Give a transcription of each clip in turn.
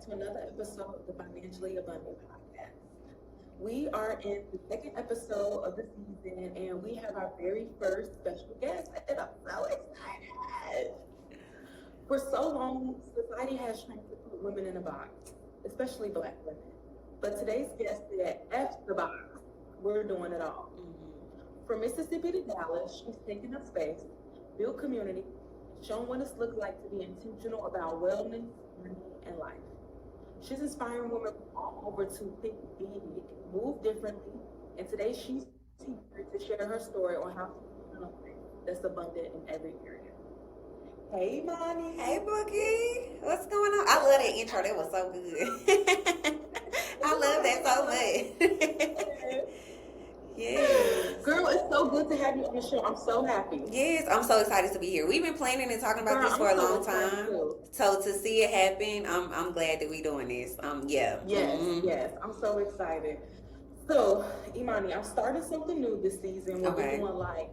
to another episode of the Financially Abundant Podcast. We are in the second episode of the season, and we have our very first special guest, and I'm so excited. For so long, society has tried to put women in a box, especially Black women. But today's guest said, F the box, we're doing it all. From Mississippi to Dallas, she's taken up space, built community, shown what it's looked like to be intentional about wellness, money, and life. She's inspiring women from all over to think big, move differently, and today she's here to share her story on how to build a life that's abundant in every area. Hey, Imani. Hey, Boogie. What's going on? I love that intro. That was so good. I love that so much. Yes. Girl, it's so good to have you on the show. I'm so happy. Yes, I'm so excited to be here. We've been planning and talking about this for a long time. So to see it happen, I'm glad that we're doing this. Yeah. Yes, yes. I'm so excited. So, Imani, I'm starting something new this season. We're doing like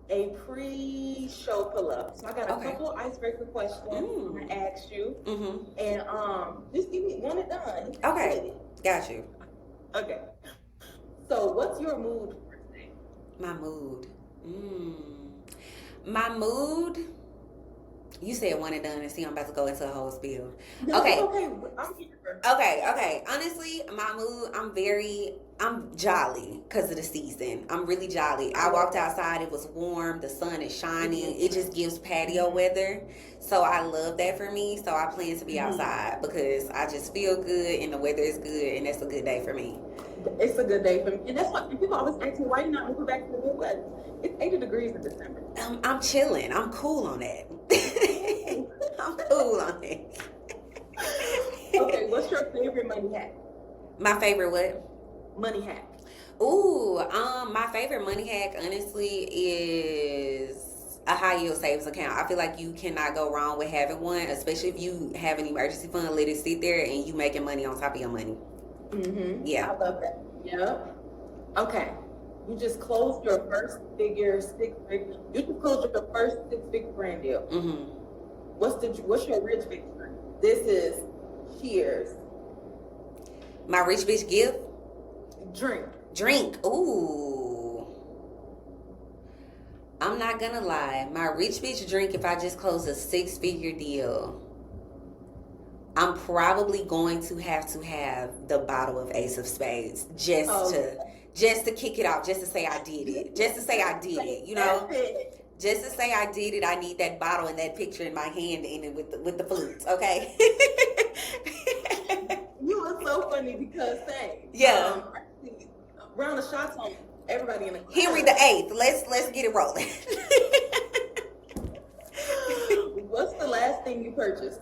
a pre-show pull-up. So I got a couple icebreaker questions I'm gonna ask you, and just give me one and done. Okay, got you. Okay. So, what's your mood for today? My mood. My mood. You said one and done, and see, I'm about to go into a whole spiel. Okay. I'm here. Okay. Honestly, my mood, I'm jolly because of the season. I'm really jolly. I walked outside, it was warm, the sun is shining. It just gives patio weather. So I love that for me. So I plan to be outside because I just feel good and the weather is good, and that's a good day for me. It's a good day for me. And that's why people always ask me, why you not moving back to the Midwest? It's 80 degrees in December. I'm chilling. I'm cool on that. I'm cool on it. Okay, what's your favorite money hack? My favorite what? Money hack. Ooh, my favorite money hack, honestly, is a high yield savings account. I feel like you cannot go wrong with having one, especially if you have an emergency fund. Let it sit there and you making money on top of your money. Yeah. I love that. Yep. Okay. You just closed your first six-figure brand deal. What's your rich bitch drink? This is cheers. My rich bitch gift? Drink. Ooh. I'm not gonna lie. My rich bitch drink, if I just close a 6-figure deal, I'm probably going to have the bottle of Ace of Spades just to kick it off, just to say I did it. Just to say I did it, you know? Just to say I did it, I need that bottle and that picture in my hand in it with the flutes, okay? You are so funny because round the shots on everybody in the class. Henry the Eighth. Let's get it rolling. What's the last thing you purchased?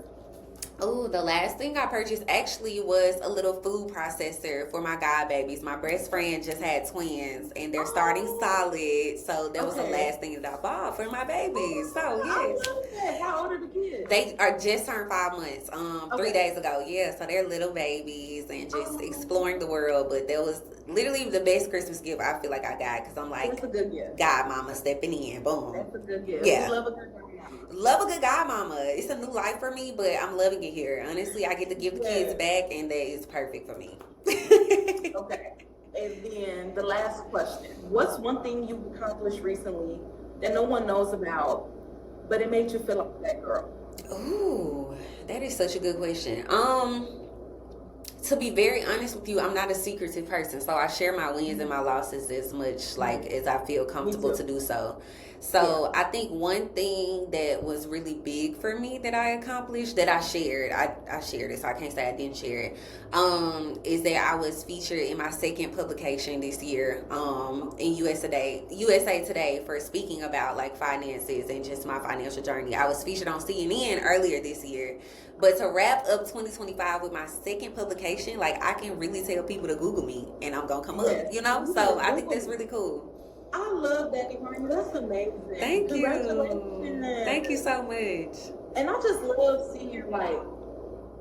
Oh, the last thing I purchased actually was a little food processor for my god babies. My best friend just had twins, and they're starting solid. So that was the last thing that I bought for my babies. So yes. I love that. How old are the kids? They are just turned 5 months. 3 days ago. Yeah. So they're little babies and just exploring the world. But that was literally the best Christmas gift I feel like I got, because I'm like, that's a good gift. God mama stepping in. Boom. That's a good gift. Yeah. We love a good gift. Love a good godmama. It's a new life for me, but I'm loving it here. Honestly, I get to give the kids back, and that is perfect for me. Okay. And then the last question. What's one thing you've accomplished recently that no one knows about, but it made you feel like that girl? Ooh, that is such a good question. To be very honest with you, I'm not a secretive person, so I share my wins and my losses as much as I feel comfortable to do so. So I think one thing that was really big for me that I accomplished, that I shared it, so I can't say I didn't share it, is that I was featured in my second publication this year in USA Today for speaking about like finances and just my financial journey. I was featured on CNN earlier this year. But to wrap up 2025 with my second publication, like, I can really tell people to Google me and I'm going to come up, you know? So I think that's really cool. I love that, Imani. That's amazing. Thank you. Congratulations. Thank you so much. And I just love seeing, like,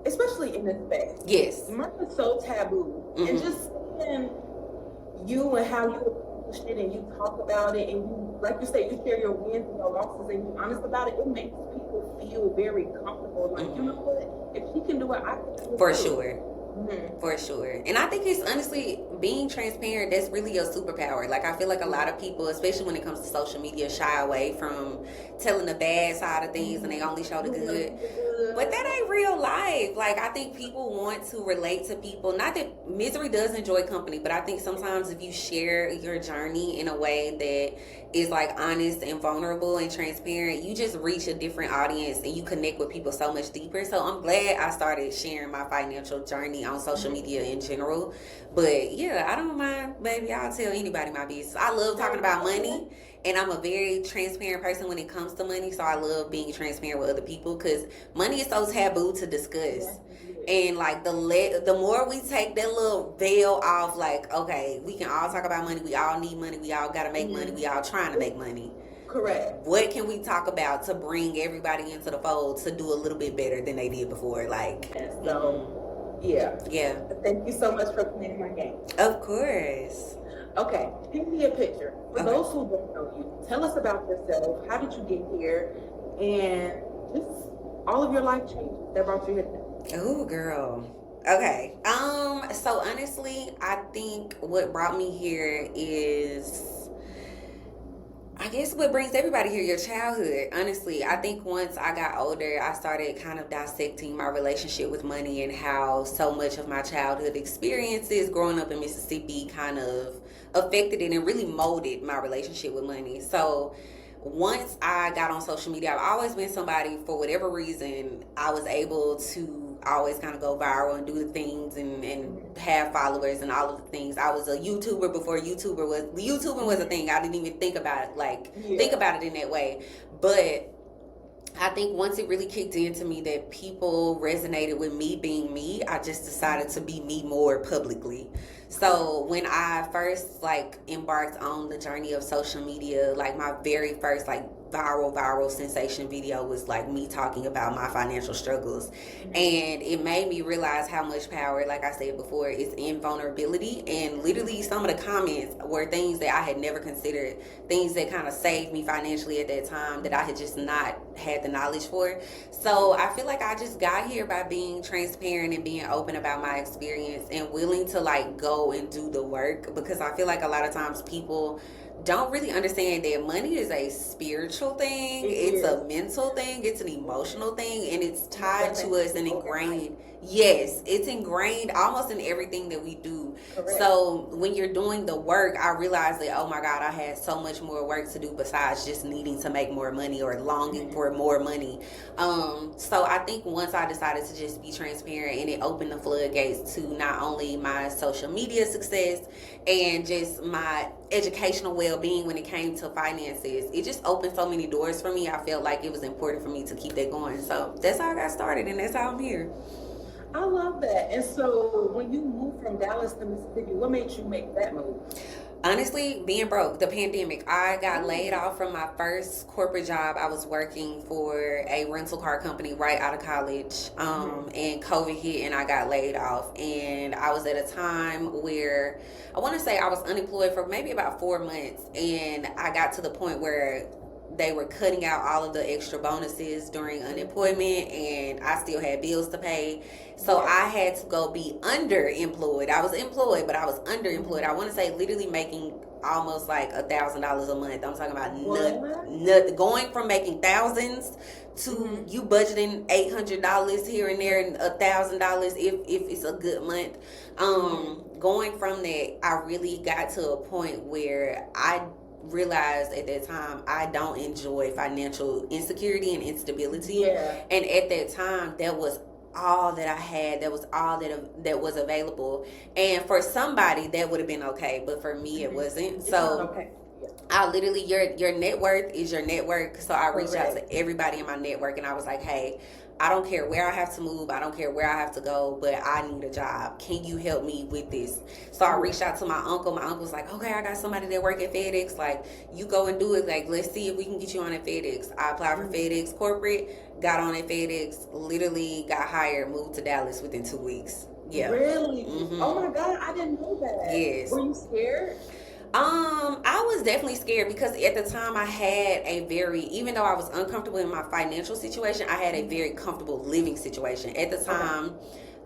especially in this space. Yes. Murder is so taboo. And just seeing you and how you push it and you talk about it and you, like you say, you share your wins and your losses and you're honest about it, it makes people feel very comfortable. Like, you know what? If she can do it, I can do it For too. sure. For sure. And I think it's honestly being transparent, that's really your superpower. Like, I feel like a lot of people, especially when it comes to social media, shy away from telling the bad side of things and they only show the good. But that ain't real life. Like, I think people want to relate to people. Not that misery does enjoy company, but I think sometimes if you share your journey in a way that is like honest and vulnerable and transparent, you just reach a different audience and you connect with people so much deeper. So I'm glad I started sharing my financial journey on social media in general. But yeah, I don't mind, baby. I'll tell anybody my business. I love talking about money. And I'm a very transparent person when it comes to money, so I love being transparent with other people because money is so taboo to discuss. And like the more we take that little veil off, like, okay, we can all talk about money, we all need money, we all gotta make money, we all trying to make money. Correct. What can we talk about to bring everybody into the fold to do a little bit better than they did before? Like, so yeah. Thank you so much for playing my game. Of course. Okay, paint me a picture. For those who don't know you, tell us about yourself. How did you get here? And just all of your life changes that brought you here today. Oh, girl. Okay. So honestly, I think what brought me here is, I guess what brings everybody here, your childhood. Honestly, I think once I got older, I started kind of dissecting my relationship with money and how so much of my childhood experiences growing up in Mississippi kind of affected it and really molded my relationship with money. So once I got on social media, I've always been somebody, for whatever reason, I was able to always kind of go viral and do the things and have followers and all of the things. I was a YouTuber before YouTubing was a thing. I didn't even think about it, think about it in that way. But I think once it really kicked into me that people resonated with me being me, I just decided to be me more publicly. So when I first embarked on the journey of social media, my very first viral sensation video was me talking about my financial struggles. And it made me realize how much power, like I said before, is in vulnerability. And literally some of the comments were things that I had never considered, things that kind of saved me financially at that time that I had just not had the knowledge for. So I feel like I just got here by being transparent and being open about my experience and willing to go and do the work, because I feel like a lot of times people don't really understand that money is a spiritual thing. It's a mental thing. It's an emotional thing, and it's tied to us and ingrained. Yes, it's ingrained almost in everything that we do. Correct. So when you're doing the work, I realized that, oh my God, I had so much more work to do besides just needing to make more money or longing for more money. So I think once I decided to just be transparent, and it opened the floodgates to not only my social media success and just my educational well-being when it came to finances, it just opened so many doors for me. I felt like it was important for me to keep that going. So that's how I got started, and that's how I'm here. I love that. And so when you moved from Dallas to Mississippi, what made you make that move? Honestly, being broke, the pandemic. I got laid off from my first corporate job. I was working for a rental car company right out of college, and COVID hit and I got laid off. And I was at a time where I want to say I was unemployed for maybe about 4 months, and I got to the point where they were cutting out all of the extra bonuses during unemployment, and I still had bills to pay. So I had to go be underemployed. I was employed, but I was underemployed. I want to say literally making almost $1,000 a month. I'm talking about nothing. Going from making thousands to you budgeting $800 here and there and $1,000 if it's a good month. Going from that, I really got to a point where I realized at that time I don't enjoy financial insecurity and instability. And at that time, that was all that I had. That was all that was available. And for somebody that would have been okay, but for me it wasn't. So I literally, your net worth is your network. So I reached out to everybody in my network, and I was like, hey, I don't care where I have to move, I don't care where I have to go, but I need a job. Can you help me with this? So I reached out to my uncle. My uncle was like, okay, I got somebody that work at FedEx. You go and do it. Let's see if we can get you on at FedEx. I applied for FedEx corporate, got on at FedEx, literally got hired, moved to Dallas within 2 weeks. Yeah. Really? Oh my God, I didn't know that. Yes. Were you scared? I was definitely scared because at the time I had a very, even though I was uncomfortable in my financial situation, I had a very comfortable living situation. At the Okay. time,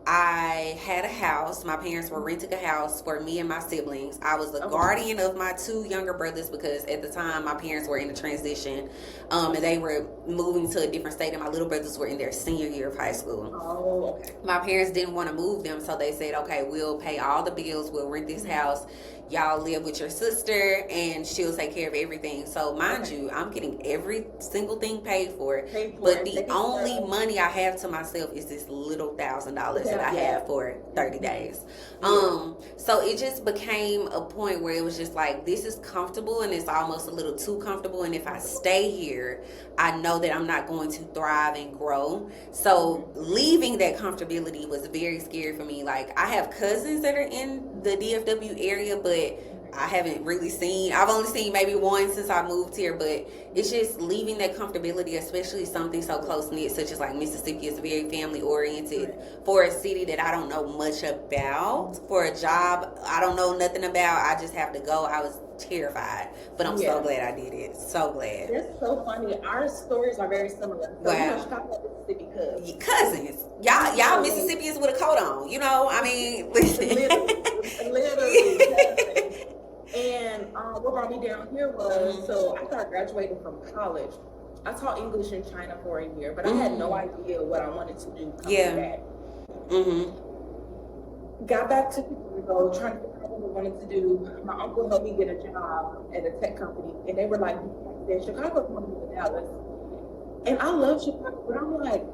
I had a house. My parents were renting a house for me and my siblings. I was the Okay. guardian of my two younger brothers because at the time my parents were in a transition, and they were moving to a different state, and my little brothers were in their senior year of high school. Oh, okay. My parents didn't want to move them, so they said, okay, we'll pay all the bills, we'll rent this house, y'all live with your sister and she'll take care of everything. So mind Okay. you, I'm getting every single thing paid for, Paid for but and the taken care only of. money I have to myself is this little $1,000 that I Yeah. have for 30 days. Yeah. So it just became a point where it was just like, this is comfortable and it's almost a little too comfortable, and if I stay here, I know that I'm not going to thrive and grow. So leaving that comfortability was very scary for me. Like, I have cousins that are in the DFW area, but I haven't really seen. I've only seen maybe one since I moved here, but it's just leaving that comfortability, especially something so close knit, such as like Mississippi is very family oriented, for a city that I don't know much about, for a job I don't know nothing about. I just have to go. I was terrified, but I'm so Yeah. glad I did it. So glad. That's so funny. Our stories are very similar. So, Wow. Chicago, Mississippi, cuz. Cousins, y'all Mississippians with a coat on. You know, I mean, listen. Literally. And what brought me down here was, so after I graduated from college, I taught English in China for a year, but I had no idea what I wanted to do coming back. Got back to Chicago, trying to figure out what I wanted to do. My uncle helped me get a job at a tech company, and they were like, Chicago's more than Dallas. And I love Chicago, but I'm like,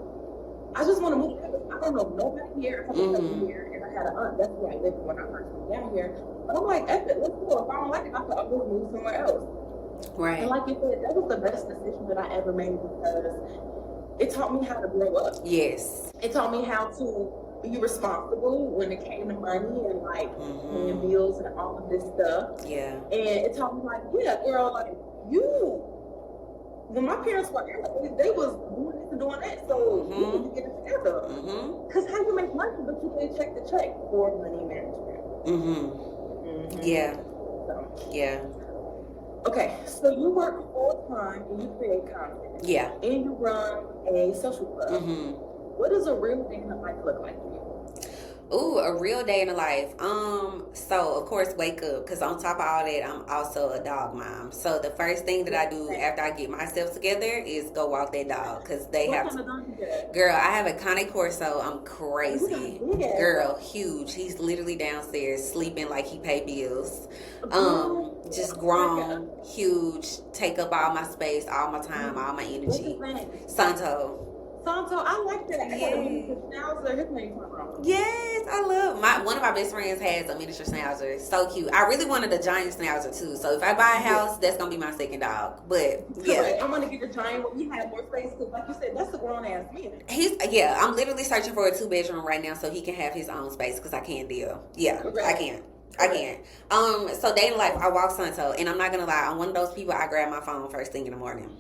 I just want to move to Dallas. I don't know nobody here. I have a cousin here, and I had an aunt. That's where I lived when I first moved down here. But I'm like, F it, let's go. If I don't like it, I could always move somewhere else. Right. And like you said, that was the best decision that I ever made because it taught me how to grow up. Yes. It taught me how to be responsible when it came to money and like paying bills and all of this stuff. Yeah. And it taught me like, yeah, girl, like you. When my parents were there, they was doing this and doing that, so you need to get it together. Because how you make money, but you pay check to check for money management. Yeah. So. Yeah. Okay, so you work full time and you create content. Yeah. And you run a social club. What does a real day in the life look like for you? Ooh, a real day in the life. So of course wake up, because on top of all that, I'm also a dog mom. So the first thing that I do after I get myself together is go walk that dog, because they What have kind of dog you got? Girl, I have a Cane Corso. I'm crazy. Yeah. Girl, huge. He's literally downstairs sleeping like he pay bills. Just grown, huge, take up all my space, all my time, all my What's his energy. name? Santo. Santo, I like that. I got a Yeah. miniature schnauzer. His name's wrong. Yes, I love one of my best friends has a miniature schnauzer. So cute. I really wanted a giant schnauzer too. So if I buy a house, that's gonna be my second dog. But yeah. Correct. I'm gonna get a giant one. We have more space because, like you said, that's a grown ass man. I'm literally searching for a 2-bedroom right now so he can have his own space because I can't deal. Yeah, Correct. I can't. I can't. So day in life, I walk Santo, and I'm not gonna lie, I'm one of those people. I grab my phone first thing in the morning.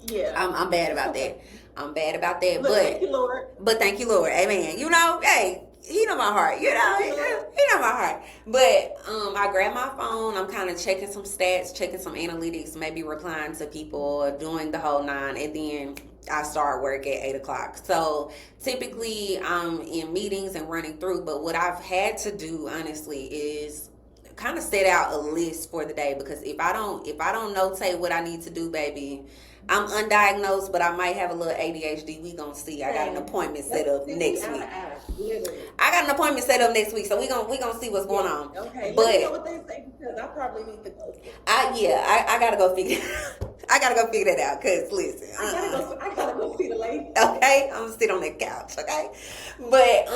Yeah. I'm bad about that. I'm bad about that. Look, but thank you, Lord. But thank you, Lord. Amen. You know, hey, he know my heart. You know, he know my heart. But I grab my phone. I'm kind of checking some stats, checking some analytics, maybe replying to people, doing the whole 9, and then I start work at 8 o'clock. So typically I'm in meetings and running through. But what I've had to do, honestly, is kind of set out a list for the day, because if I don't notate what I need to do, baby, I'm undiagnosed, but I might have a little ADHD. We gonna see. I got an appointment set up next week. I got an appointment set up next week, so we gonna see what's going on. Okay, but let me know what they say, because I probably need to go. I gotta go figure. I gotta go figure that out. Cause listen, I gotta go see the lady. Okay, I'm gonna sit on that couch. Okay, but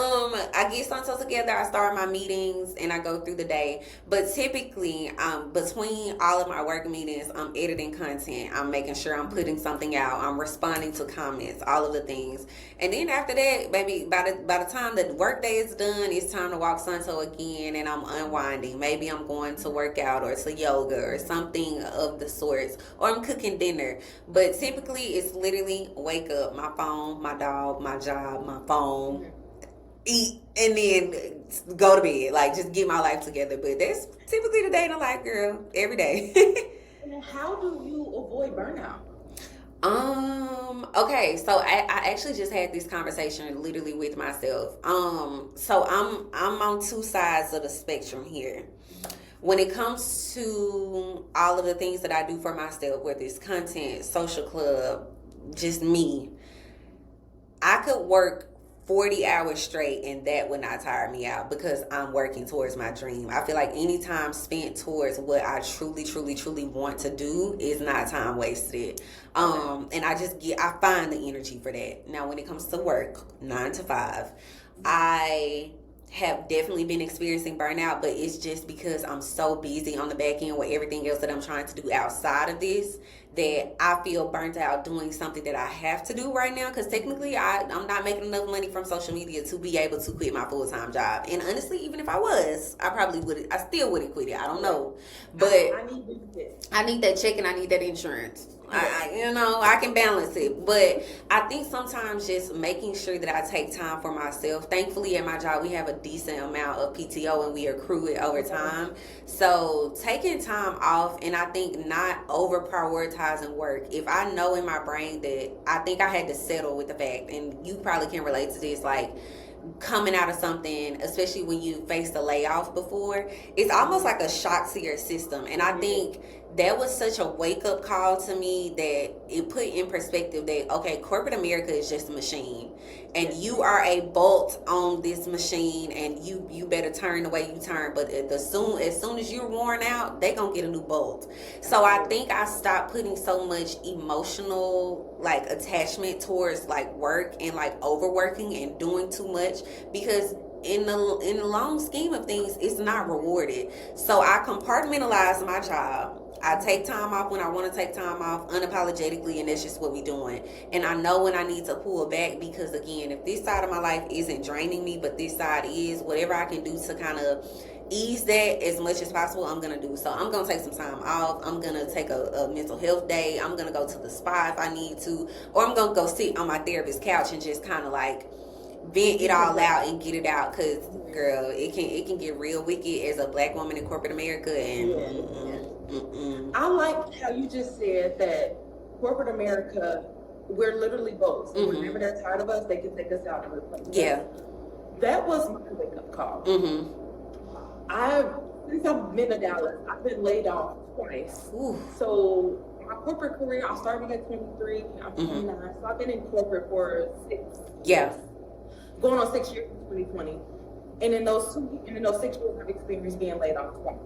I get Santo together. I start my meetings and I go through the day. But typically, between all of my work meetings, I'm editing content. I'm making sure I'm putting something out. I'm responding to comments. All of the things. And then after that, baby, by the time the work day is done, it's time to walk Santo again, and I'm unwinding. Maybe I'm going to work out or to yoga or something of the sorts, or I'm cooking dinner. But typically, it's literally wake up, my phone, my dog, my job, my phone, eat, and then go to bed. Like, just get my life together. But that's typically the day in the life, girl. Every day. And how do you avoid burnout? Okay, so I actually just had this conversation literally with myself. So I'm on two sides of the spectrum here. When it comes to all of the things that I do for myself, whether it's content, social club, just me, I could work 40 hours straight and that would not tire me out because I'm working towards my dream. I feel like any time spent towards what I truly, truly, truly want to do is not time wasted. And I find the energy for that. Now, when it comes to work, 9 to 5, I have definitely been experiencing burnout, but it's just because I'm so busy on the back end with everything else that I'm trying to do outside of this that I feel burnt out doing something that I have to do right now. Because technically, I'm not making enough money from social media to be able to quit my full time job. And honestly, even if I was, I still wouldn't quit it. I don't know, but I need that check and I need that insurance. I can balance it. But I think sometimes just making sure that I take time for myself. Thankfully, at my job, we have a decent amount of PTO and we accrue it over time. So taking time off, and I think not over prioritizing work. If I know in my brain that I think I had to settle with the fact, and you probably can relate to this, like, coming out of something, especially when you faced a layoff before, it's almost like a shock to your system. And I think that was such a wake-up call to me that it put in perspective that, okay, corporate America is just a machine and you are a bolt on this machine, and you better turn the way you turn. But as soon as you're worn out, they gonna get a new bolt. So I think I stopped putting so much emotional like attachment towards like work and like overworking and doing too much, because in the long scheme of things, it's not rewarded. So I compartmentalize my job. I take time off when I want to take time off unapologetically, and that's just what we're doing. And I know when I need to pull back, because again, if this side of my life isn't draining me, but this side is, whatever I can do to kind of ease that as much as possible, I'm gonna do. So I'm gonna take some time off. I'm gonna take a mental health day. I'm gonna go to the spa if I need to, or I'm gonna go sit on my therapist's couch and just kind of like vent it all out and get it out. Because girl, it can get real wicked as a black woman in corporate America. And I like how you just said that corporate America, we're literally both. So whenever they're tired of us, they can take us out and replace us. Yeah, That was my wake up call. Since I've been to Dallas, I've been laid off twice. So my corporate career, I started at 23, I'm 29, so I've been in corporate for 6 years. Going on 6 years in 2020. And in those 6 years, I've experienced being laid off twice.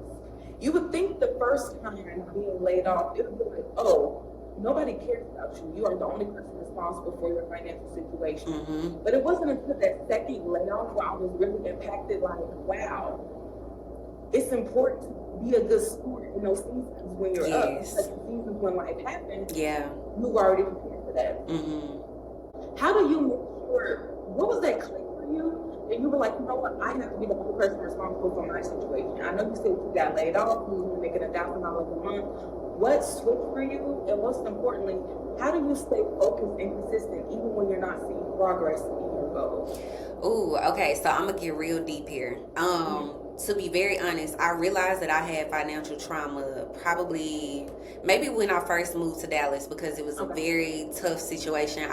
You would think the first time being laid off, it would be like, oh, nobody cares about you. You are the only person responsible for your financial situation. But it wasn't until that second layoff where I was really impacted, like, wow, it's important to be a good steward in those seasons when you're up. Because the seasons when life happens, you already prepared for that. How do you make sure, what was that click for you? And you were like, you know what, I have to be the only person responsible for my situation. I know you said you got laid off, you were making $1,000 a month. What switched for you? And most importantly, how do you stay focused and consistent even when you're not seeing progress in your goals? Ooh, okay, so I'm gonna get real deep here. To be very honest, I realized that I had financial trauma probably maybe when I first moved to Dallas, because it was a very tough situation.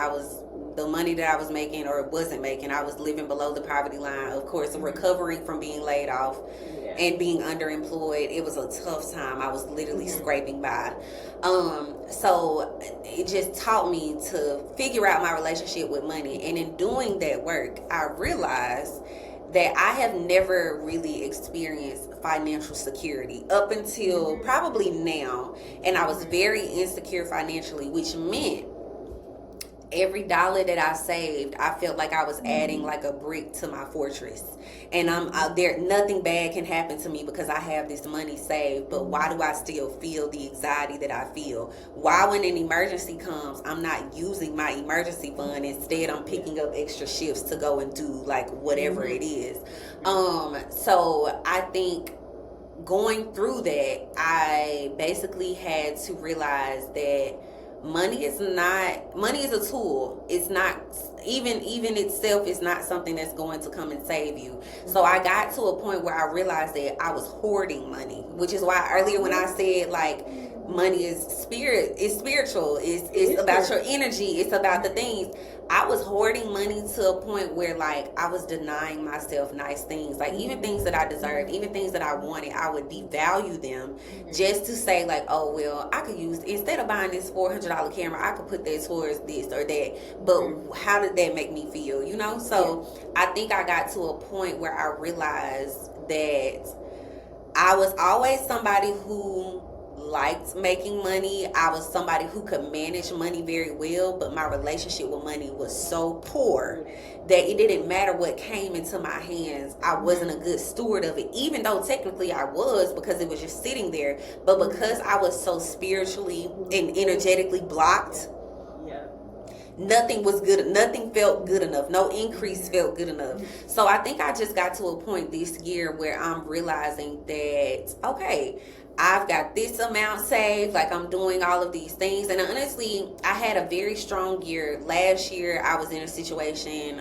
The money that I was making or wasn't making, I was living below the poverty line. Of course, recovering from being laid off and being underemployed, it was a tough time. I was literally scraping by. So it just taught me to figure out my relationship with money. And in doing that work, I realized that I have never really experienced financial security up until probably now. And I was very insecure financially, which meant every dollar that I saved, I felt like I was adding like a brick to my fortress. And I'm out there, nothing bad can happen to me because I have this money saved. But why do I still feel the anxiety that I feel? Why, when an emergency comes, I'm not using my emergency fund? Instead, I'm picking up extra shifts to go and do like whatever it is. So I think going through that, I basically had to realize that money is a tool. It's not even itself is not something that's going to come and save you. So I got to a point where I realized that I was hoarding money, which is why earlier when I said like money is spiritual, it's about your energy, it's about the things. I was hoarding money to a point where like I was denying myself nice things, like even things that I deserved, even things that I wanted, I would devalue them just to say like, oh well, I could use, instead of buying this $400 camera, I could put that towards this or that. But how did that make me feel? You know? So I think I got to a point where I realized that I was always somebody who liked making money. I was somebody who could manage money very well, but my relationship with money was so poor that it didn't matter what came into my hands. I wasn't a good steward of it, even though technically I was, because it was just sitting there. But because I was so spiritually and energetically blocked, nothing was good, nothing felt good enough, no increase felt good enough. So I think I just got to a point this year where I'm realizing that, okay, I've got this amount saved, like I'm doing all of these things. And honestly, I had a very strong year. Last year, I was in a situation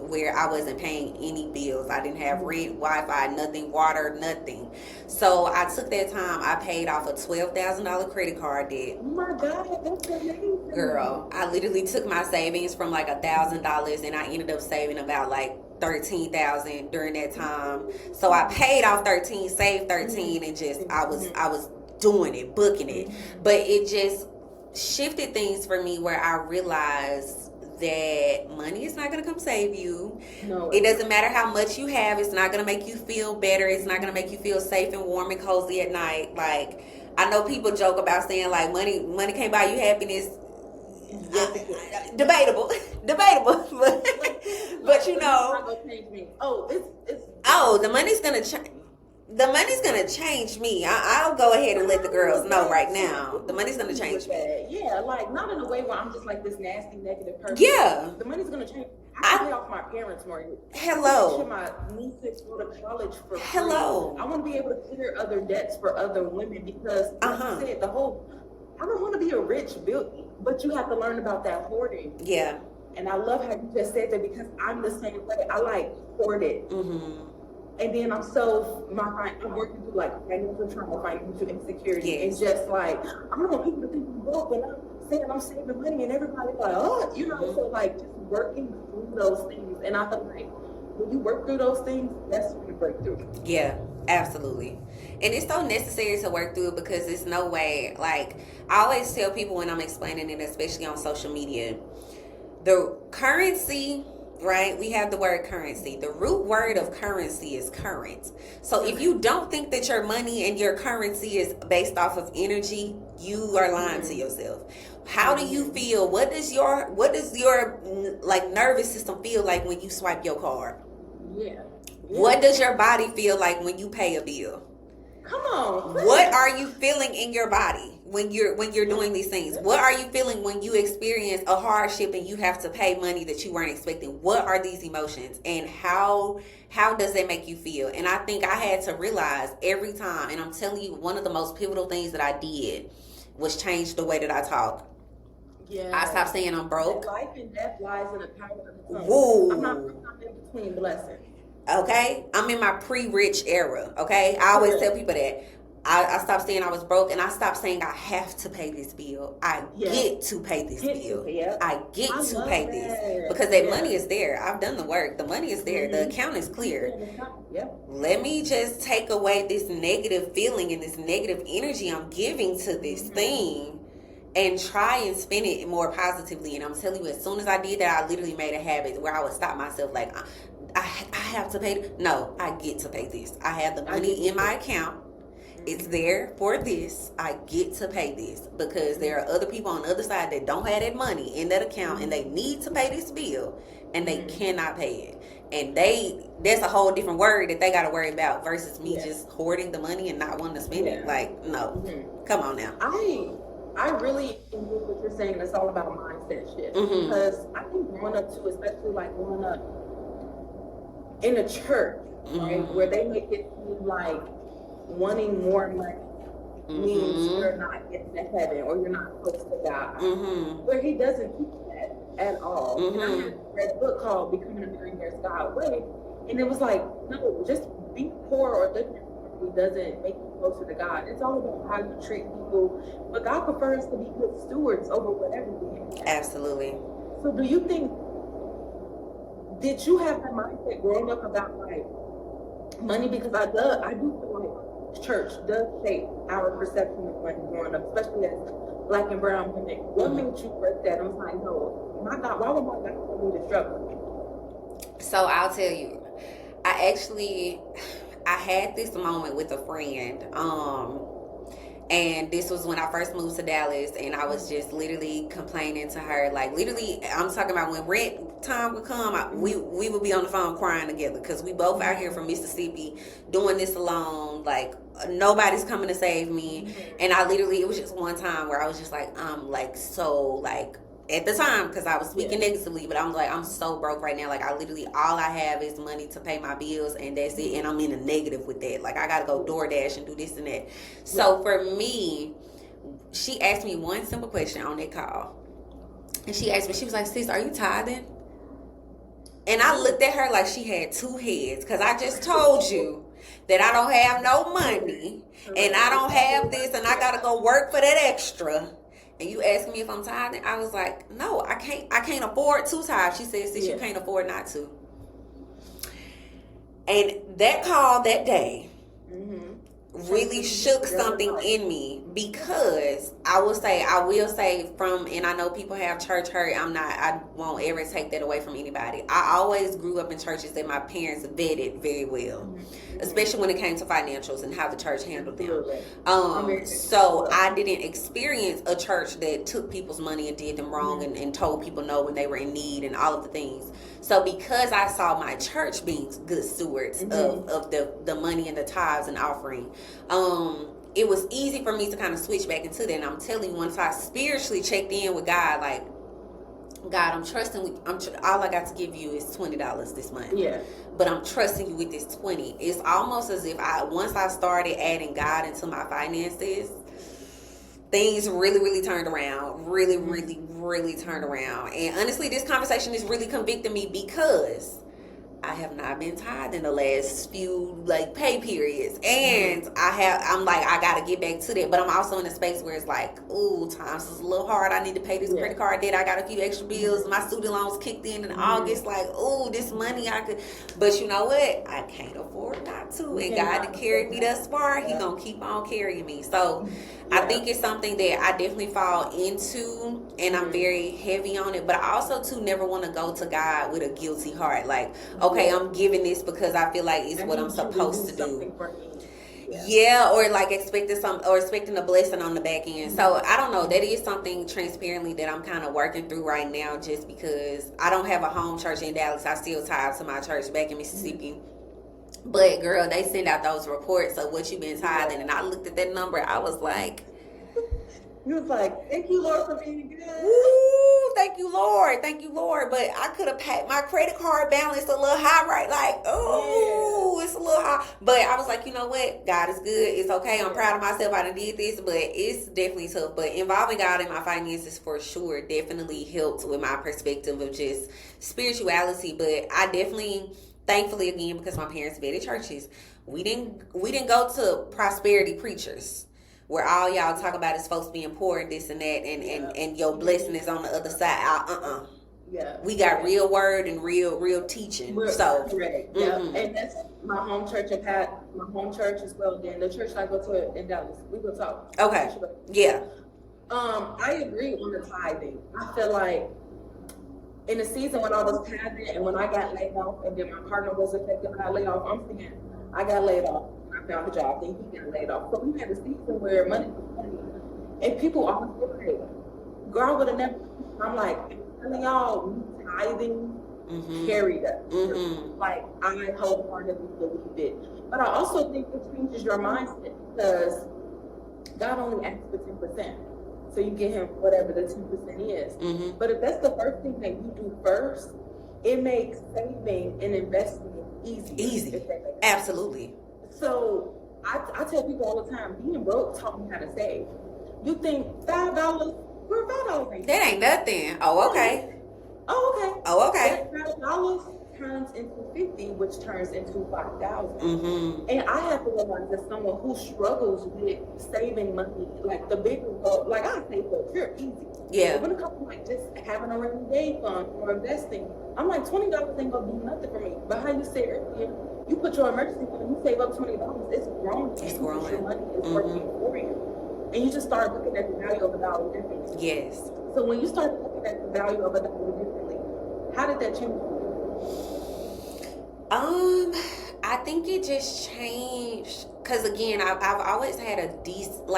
where I wasn't paying any bills. I didn't have rent, Wi-Fi, nothing, water, nothing. So I took that time. I paid off a $12,000 credit card debt. Oh my God, that's amazing. Girl, I literally took my savings from like $1,000 and I ended up saving about like 13,000 during that time. So I paid off 13, saved 13, and just I was doing it, booking it. But it just shifted things for me where I realized that money is not going to come save you. No, it doesn't matter how much you have. It's not going to make you feel better. It's not going to make you feel safe and warm and cozy at night. Like, I know people joke about saying like money can't buy you happiness. Debatable, but you know, the money's gonna change. The money's gonna change me. I'll go ahead and let the girls know right now. The money's gonna change me. Yeah, like not in a way where I'm just like this nasty, negative person. Yeah, the money's gonna change. I pay off my parents' mortgage. Hello. My nieces go to college for free. Hello. I want to be able to clear other debts for other women because, like I said, I don't want to be a rich beauty, but you have to learn about that hoarding. Yeah. And I love how you just said that because I'm the same way. I like hoard it. And then I'm working through like financial trauma, financial insecurity, and just like I don't want people to think I'm broke, and I'm saying I'm saving money, and everybody's like, oh, you know. So like just working through those things, and I feel like when you work through those things, that's when you break through. Yeah, absolutely. And it's so necessary to work through it because there's no way. Like I always tell people when I'm explaining it, especially on social media, the currency. Right? We have the word currency. The root word of currency is current. So if you don't think that your money and your currency is based off of energy, you are lying to yourself. How do you feel? What does your like nervous system feel like when you swipe your card? Yeah. What does your body feel like when you pay a bill? Come on. Please. What are you feeling in your body when you're doing these things? What are you feeling when you experience a hardship and you have to pay money that you weren't expecting? What are these emotions and how does that make you feel? And I think I had to realize every time, and I'm telling you, one of the most pivotal things that I did was change the way that I talk. Yeah. I stopped saying I'm broke. Life and death lies in the power of the tongue. Woo. I'm in between blessings. Okay, I'm in my pre-rich era. Okay, I always tell people that. I stopped saying I was broke, and I stopped saying I have to pay this bill. I get to pay this bill. I get to pay this because that money is there. I've done the work. The money is there. The account is clear. Let me just take away this negative feeling and this negative energy I'm giving to this thing and try and spin it more positively. And I'm telling you, as soon as I did that, I literally made a habit where I would stop myself like, I have to pay. No, I get to pay this. I have the money in my account. It's there for this. I get to pay this because there are other people on the other side that don't have that money in that account and they need to pay this bill and they cannot pay it. And that's a whole different word that they got to worry about versus me just hoarding the money and not wanting to spend it. Like, no. Come on now. I really enjoy what you're saying. It's all about mindset shift because I think growing up too, especially like growing up in a church, right, where they make it seem like wanting more money means you're not getting to heaven or you're not close to God. Where he doesn't teach that at all. And I had read a book called Becoming a Millionaire's God Way, and it was like, no, just be poor or living doesn't make you closer to God. It's all about how you treat people. But God prefers to be good stewards over whatever we have. Absolutely. So do you think, did you have that mindset growing up about like money? Because I do feel like church does shape our perception of money growing up, especially as Black and brown women. What made you break that? I was like, no, my God, why would my God tell me to struggle? So I'll tell you, I had this moment with a friend, and this was when I first moved to Dallas, and I was just literally complaining to her, like literally, I'm talking about when rent time would come, we would be on the phone crying together because we both out here from Mississippi doing this alone, like nobody's coming to save me, and I literally, it was just one time where I was just like, at the time, because I was speaking negatively, but I'm like, I'm so broke right now. Like, I literally, all I have is money to pay my bills, and that's it. And I'm in a negative with that. Like, I got to go DoorDash and do this and that. So, for me, she asked me one simple question on that call. And she asked me, she was like, sis, are you tithing? And I looked at her like she had two heads, because I just told you that I don't have no money, and I don't have this, and I got to go work for that extra. And you asked me if I'm tithing. I was like, no, I can't afford to tithe. She said, sis, you can't afford not to. And that call that day really shook something in me, because I will say from, and I know people have church hurt. I won't ever take that away from anybody. I always grew up in churches that my parents vetted very well, especially when it came to financials and how the church handled them. So I didn't experience a church that took people's money and did them wrong and told people no when they were in need and all of the things. So because I saw my church being good stewards of the money and the tithes and offering, it was easy for me to kind of switch back into that. And I'm telling you, once I spiritually checked in with God, like, God, I'm trusting. All I got to give you is $20 this month. Yeah. But I'm trusting you with this 20. It's almost as if once I started adding God into my finances, things really, really turned around. Really, really, really turned around. And honestly, this conversation is really convicting me, because I have not been tithing the last few pay periods, and I'm like, I gotta get back to that. But I'm also in a space where it's like, ooh, times is a little hard. I need to pay this credit card debt. I got a few extra bills. My student loans kicked in August. Like, ooh, this money I could. But you know what? I can't afford not to. And God to carry me thus far, He gonna keep on carrying me. So I think it's something that I definitely fall into, and I'm very heavy on it. But I also too never want to go to God with a guilty heart. Like, okay, I'm giving this because I feel like it's what I'm supposed to do. Yeah, or like expecting a blessing on the back end. So I don't know. That is something transparently that I'm kind of working through right now, just because I don't have a home church in Dallas. I still tithe to my church back in Mississippi. But girl, they send out those reports of what you've been tithing, and I looked at that number. I was like, you was like, thank you, Lord, for being good. Woo, thank you, Lord. But I could have paid my credit card balance a little high, right? Like, it's a little high. But I was like, you know what? God is good. It's okay. I'm proud of myself. I done did this, but it's definitely tough. But involving God in my finances for sure definitely helped with my perspective of just spirituality. But I definitely, thankfully, again, because my parents vetted churches, we didn't go to prosperity preachers, where all y'all talk about is folks being poor and this and that, and your blessing is on the other side. Yeah. We got real word and real teaching. Correct. Yeah. And that's my home church. I've had my home church as well. Then the church I go to in Dallas, we will talk. Okay. Yeah. I agree on the tithing. I feel like in the season when I was tithing and when I got laid off, and then my partner was affected by laid off, I'm thinking, I got laid off. I found a job, then he got laid off. So we had a season where money was funny, and people always say, girl, I would have never. I'm like, I'm telling y'all, tithing carried us. Like, I wholeheartedly believe it. But I also think it changes your mindset, because God only asks for 10%. So you get him whatever the 2% is. But if that's the first thing that you do first, it makes saving and investing easy. Absolutely. So I tell people all the time, being broke taught me how to save. You think $5? Where $5 ain't? That ain't nothing. Oh, okay. Oh, okay. Oh, okay. That $5 turns into 50, which turns into 5,000. Mm-hmm. And I have to realize that someone who struggles with saving money, like the bigger goal, like I say for a trip, easy. Yeah. But when it comes to like just having a rainy day fund or investing, I'm like $20 ain't gonna do nothing for me. But how you said earlier, you put your emergency fund, you save up $20, it's growing. It's growing. Your money is working for you. And you just start looking at the value of a dollar differently. Yes. So when you start looking at the value of a dollar differently, how did that change for you? I think it just changed because again, I've always had a decent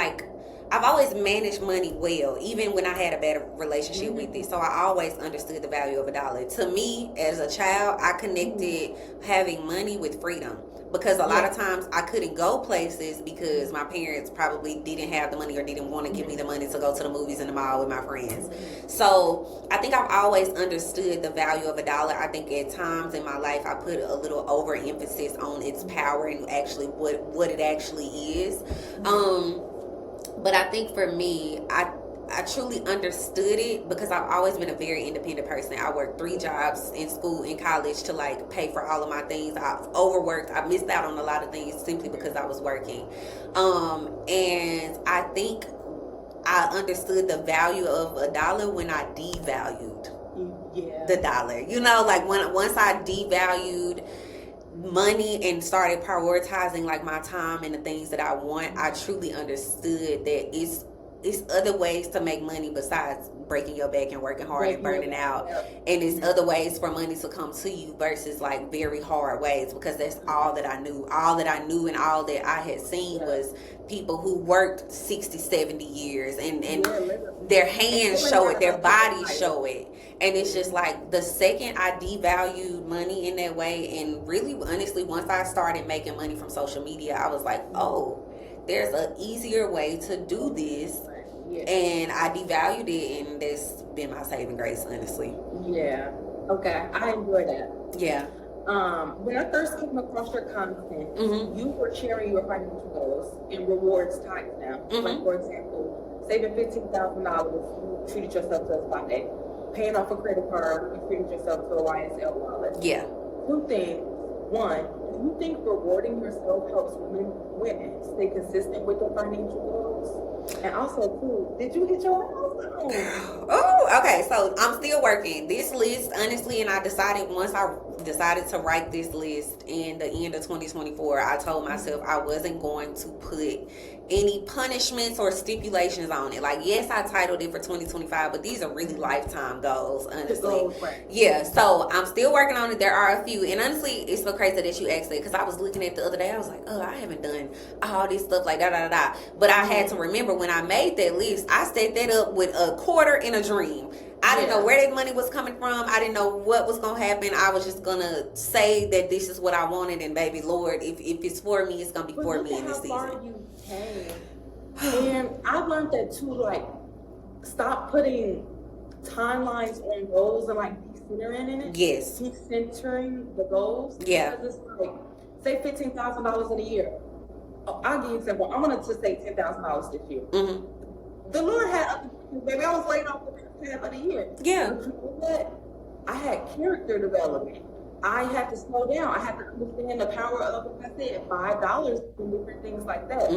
I've always managed money well, even when I had a better relationship with it. So I always understood the value of a dollar. To me, as a child, I connected having money with freedom. Because a lot of times I couldn't go places because my parents probably didn't have the money or didn't want to give me the money to go to the movies in the mall with my friends. So I think I've always understood the value of a dollar. I think at times in my life I put a little overemphasis on its power and actually what it actually is. But I think for me, I truly understood it because I've always been a very independent person. I worked 3 jobs in school, in college to like pay for all of my things. I've overworked. I missed out on a lot of things simply because I was working. And I think I understood the value of a dollar when I devalued the dollar. You know, like once I devalued money and started prioritizing like my time and the things that I want, I truly understood that it's other ways to make money besides breaking your back and working hard and burning out. And it's other ways for money to come to you versus like very hard ways, because that's all that I knew. All that I knew and all that I had seen was people who worked 60, 70 years and their hands show it, their bodies show it. And it's just like the second I devalued money in that way, and really honestly, once I started making money from social media, I was like, oh, there's an easier way to do this. And I devalued it, and that's been my saving grace, honestly. Yeah. Okay. I enjoy that. Yeah. When I first came across your content, you were sharing your financial goals and rewards types now. Like, for example, saving $15,000, you treated yourself to a spa day. Paying off a credit card, you treated yourself to a YSL wallet. Yeah. 2 things. 1, do you think rewarding yourself helps women stay consistent with their financial goals? And also, 2, did you hit your milestone? Oh, okay. So I'm still working this list, honestly, and I decided once I decided to write this list in the end of 2024, I told myself I wasn't going to put any punishments or stipulations on it. Like, yes, I titled it for 2025, but these are really lifetime goals, honestly. Yeah, so I'm still working on it. There are a few, and honestly, it's so crazy that you asked that, because I was looking at the other day, I was like, oh, I haven't done all this stuff like da. But I had to remember when I made that list, I set that up with a quarter and a dream. I didn't know where that money was coming from. I didn't know what was going to happen. I was just going to say that this is what I wanted. And baby, Lord, if it's for me, it's going to be for me in this season. How far you came. And I learned that too, like, stop putting timelines on goals and like decentering in it. Yes. Decentering the goals. Yeah. Because it's like, say $15,000 in a year. I'll give you an example. I'm going to just say $10,000 this year. The Lord had, baby, I was laying off the half of the year. Yeah. But you know what? I had character development. I had to slow down. I had to understand the power of, like I said, $5 and different things like that.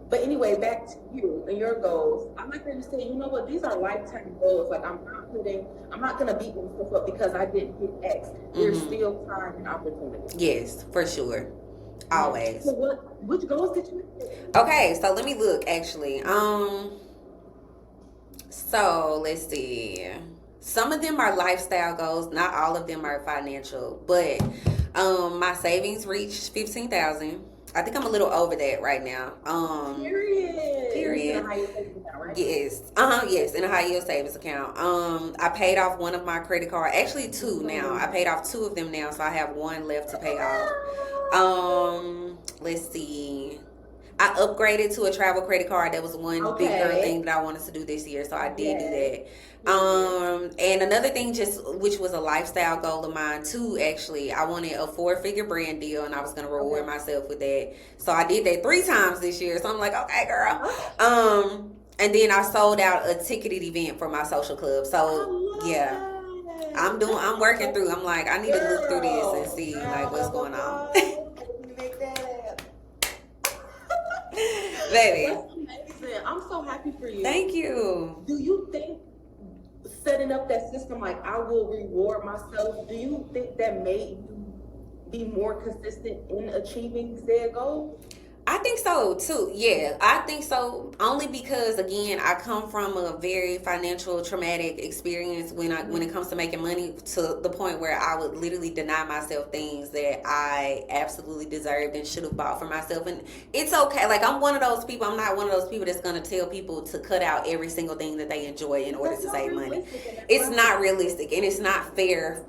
But anyway, back to you and your goals. I'm not going to say, you know what, these are lifetime goals. Like, I'm not going to beat myself up because I didn't hit X. There's still time and opportunity. Yes, for sure. Always. So which goals did you hit? Okay, so let me look actually. So let's see. Some of them are lifestyle goals. Not all of them are financial. But my savings reached 15,000. I think I'm a little over that right now. Period. Period. In a high yield savings account, right? Yes. Yes, in a high yield savings account. I paid off one of my credit cards. Actually 2 now. I paid off 2 of them now, so I have 1 left to pay off. Let's see. I upgraded to a travel credit card. That was one big girl Okay. thing that I wanted to do this year, so I did do Yes. that. Period. And another thing, just which was a lifestyle goal of mine too. Actually, I wanted a 4-figure brand deal, and I was gonna reward Okay. myself with that. So I did that 3 times this year. So I'm like, okay, girl. Oh, And then I sold out a ticketed event for my social club. I So love yeah, that. I'm working through. I'm like, I need to look through this and Girl, see like round what's of going on. applause. Let me make that Baby, That's amazing. I'm so happy for you. thank you. Do you think setting up that system, like I will reward myself, do you think that made you be more consistent in achieving said goal? I think so too. Yeah, I think so. Only because again, I come from a very financial traumatic experience when it comes to making money, to the point where I would literally deny myself things that I absolutely deserved and should have bought for myself. And it's okay. Like, I'm one of those people. I'm not one of those people that's gonna tell people to cut out every single thing that they enjoy in order That's to not save money. realistic, and that's It's why not realistic, and it's not fair.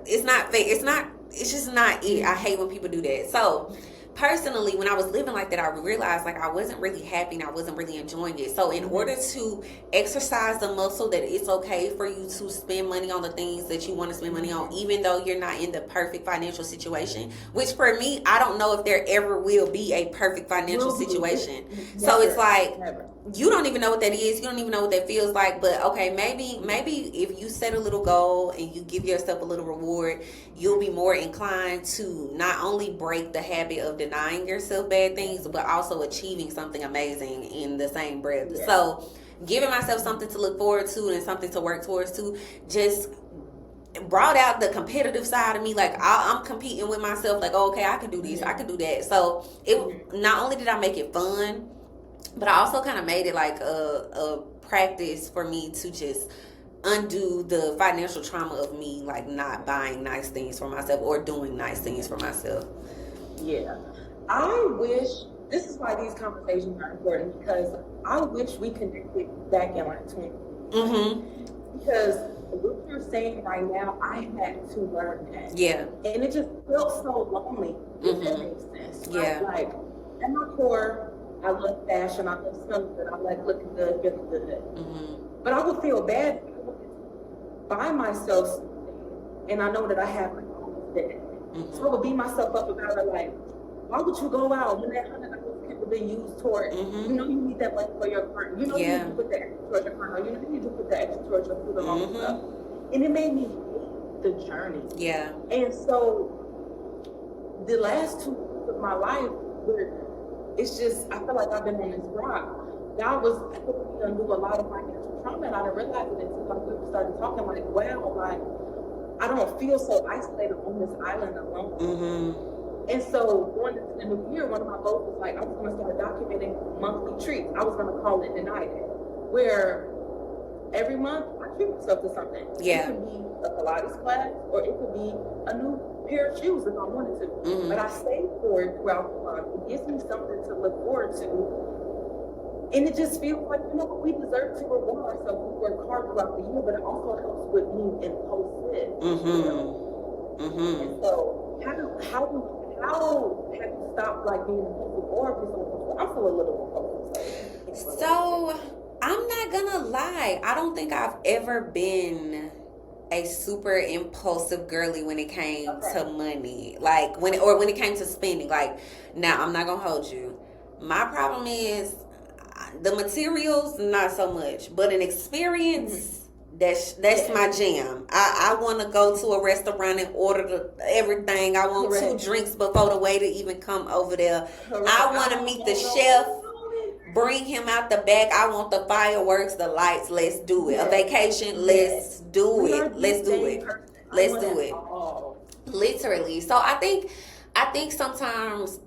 It's not fair. It's just not it. I hate when people do that. So personally, when I was living like that, I realized like I wasn't really happy and I wasn't really enjoying it. So in order to exercise the muscle that it's okay for you to spend money on the things that you want to spend money on, even though you're not in the perfect financial situation, which for me, I don't know if there ever will be a perfect financial will be situation. never, So it's like, never. you don't even know what that is. You don't even know what that feels like. But okay, maybe if you set a little goal and you give yourself a little reward, you'll be more inclined to not only break the habit of denying yourself bad things, but also achieving something amazing in the same breath. Yeah. So giving myself something to look forward to and something to work towards to just brought out the competitive side of me. Like, I'm competing with myself, like, oh, okay, I can do this, I can do that. So it not only did I make it fun, but I also kind of made it like a practice for me to just undo the financial trauma of me like not buying nice things for myself or doing nice things for myself. Yeah. I wish, this is why these conversations are important, because I wish we connected back in like 20. Because what you're saying right now, I had to learn that. Yeah. And it just felt so lonely, if that makes sense. Yeah. Like, at my core, I love fashion, I love smelling good, I like looking good, feeling good. But I would feel bad if I would buy myself something, and I know that I have like all of that. So I would beat myself up about it, like, why would you go out when that $100 could have been used toward, you know, you need that money for your car, you know, you need to put that extra towards your car, you know, you need to put that extra towards your food and all that stuff. And it made me hate the journey. Yeah. And so the last 2 years of my life, where it's just, I feel like I've been on this rock. God was helping me undo a lot of financial trauma, and I didn't realize it until like we started talking, like, wow, like, I don't feel so isolated on this island alone. And so going into the new year, one of my goals was like, I was going to start documenting monthly treats. I was going to call it the night, where every month I treat myself to something. Yeah. It could be a Pilates class, or it could be a new pair of shoes if I wanted to. But I save for it throughout the month. It gives me something to look forward to. And it just feels like, you know, we deserve to reward ourselves. We work hard throughout the year, but it also helps with being impulsive. And so, how have you stopped like being impulsive, or if you're so impulsive? I'm still a little impulsive. So I'm not gonna lie, I don't think I've ever been a super impulsive girly when it came to money, like when it came to spending. Like, now I'm not gonna hold you. My problem is the materials, not so much, but an experience. That's my jam. I want to go to a restaurant and order everything. I want 2 drinks before the waiter even come over there. I want to meet the chef, bring him out the back. I want the fireworks, the lights. Let's do it. A vacation. Let's do it. Let's do it. Let's do it. Literally. So I think sometimes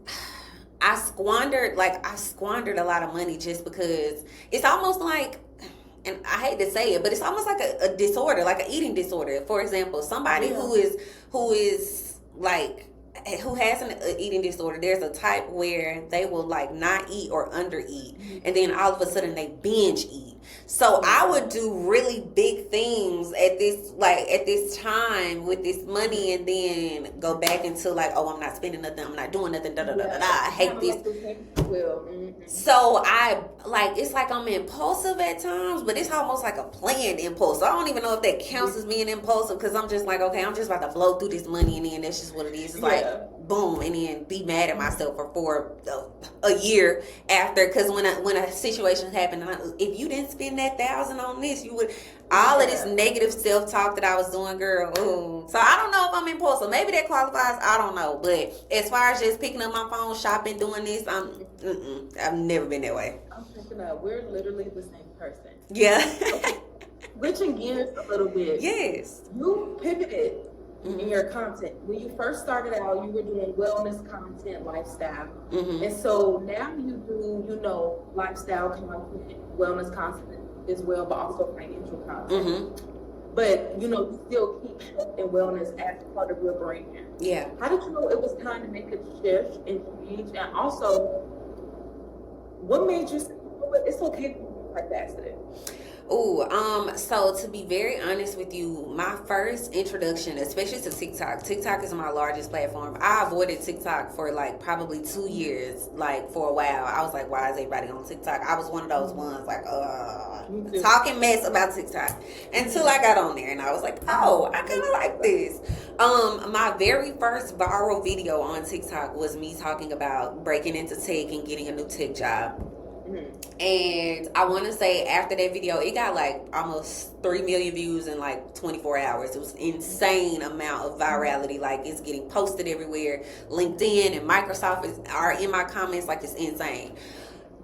I squandered a lot of money just because it's almost like, and I hate to say it, but it's almost like a disorder, like an eating disorder. For example, somebody who is like, who has an eating disorder, there's a type where they will like not eat or under eat, and then all of a sudden they binge eat. So I would do really big things at this time with this money, and then go back into like, oh, I'm not spending nothing, I'm not doing nothing, da da da da da. I hate this. So I like, it's like I'm impulsive at times, but it's almost like a planned impulse. I don't even know if that counts as being impulsive, because I'm just like, okay, I'm just about to blow through this money, and then that's just what it is. It's like boom, and then be mad at myself for a year after, because when a situation happened, if you didn't spend that $1,000 on this, you would. All of this negative self-talk that I was doing, girl. Ooh. So I don't know if I'm impulsive. Maybe that qualifies. I don't know. But as far as just picking up my phone, shopping, doing this, I've never been that way. I'm thinking we're literally the same person. Yeah. Okay. Switching gears a little bit. Yes. You pivoted in your content. When you first started out, you were doing wellness content, lifestyle. And so now you do, lifestyle content, wellness content as well, but also financial content. But, you still keep health and wellness as part of your brand. Yeah. How did you know it was time to make a shift and change? And also, what made you say, it's okay to be multifaceted? So to be very honest with you, my first introduction, especially to TikTok is my largest platform. I avoided TikTok for like probably 2 years, like for a while. I was like, why is everybody on TikTok? I was one of those ones like, talking mess about TikTok until I got on there and I was like, oh, I kind of like this. My very first viral video on TikTok was me talking about breaking into tech and getting a new tech job. And I want to say after that video, it got like almost 3 million views in like 24 hours. It was insane amount of virality. Like, it's getting posted everywhere. LinkedIn and Microsoft are in my comments. Like, it's insane.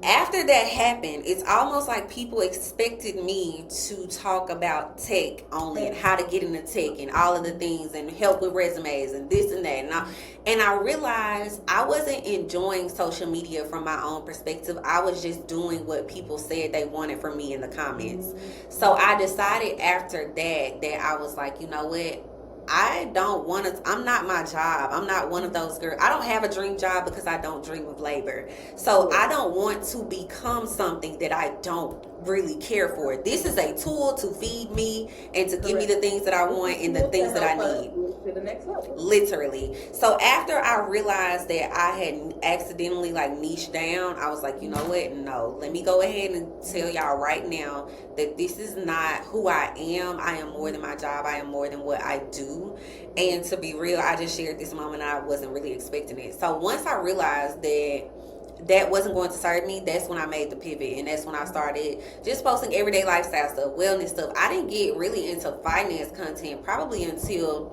After that happened, it's almost like people expected me to talk about tech only and how to get into tech and all of the things and help with resumes and this and that. And I realized I wasn't enjoying social media from my own perspective. I was just doing what people said they wanted from me in the comments. So I decided after that I was like, you know what? I don't want to, I'm not my job. I'm not one of those girls. I don't have a dream job because I don't dream of labor. So I don't want to become something that I don't really care for. This is a tool to feed me and to give me the things that I want and the things that I need. To the next level. Literally. So after I realized that I had accidentally like niched down, I was like, you know what? No, let me go ahead and tell y'all right now that this is not who I am. I am more than my job. I am more than what I do. And to be real, I just shared this moment. I wasn't really expecting it. So once I realized that wasn't going to serve me, that's when I made the pivot, and that's when I started just posting everyday lifestyle stuff, wellness stuff. I didn't get really into finance content probably until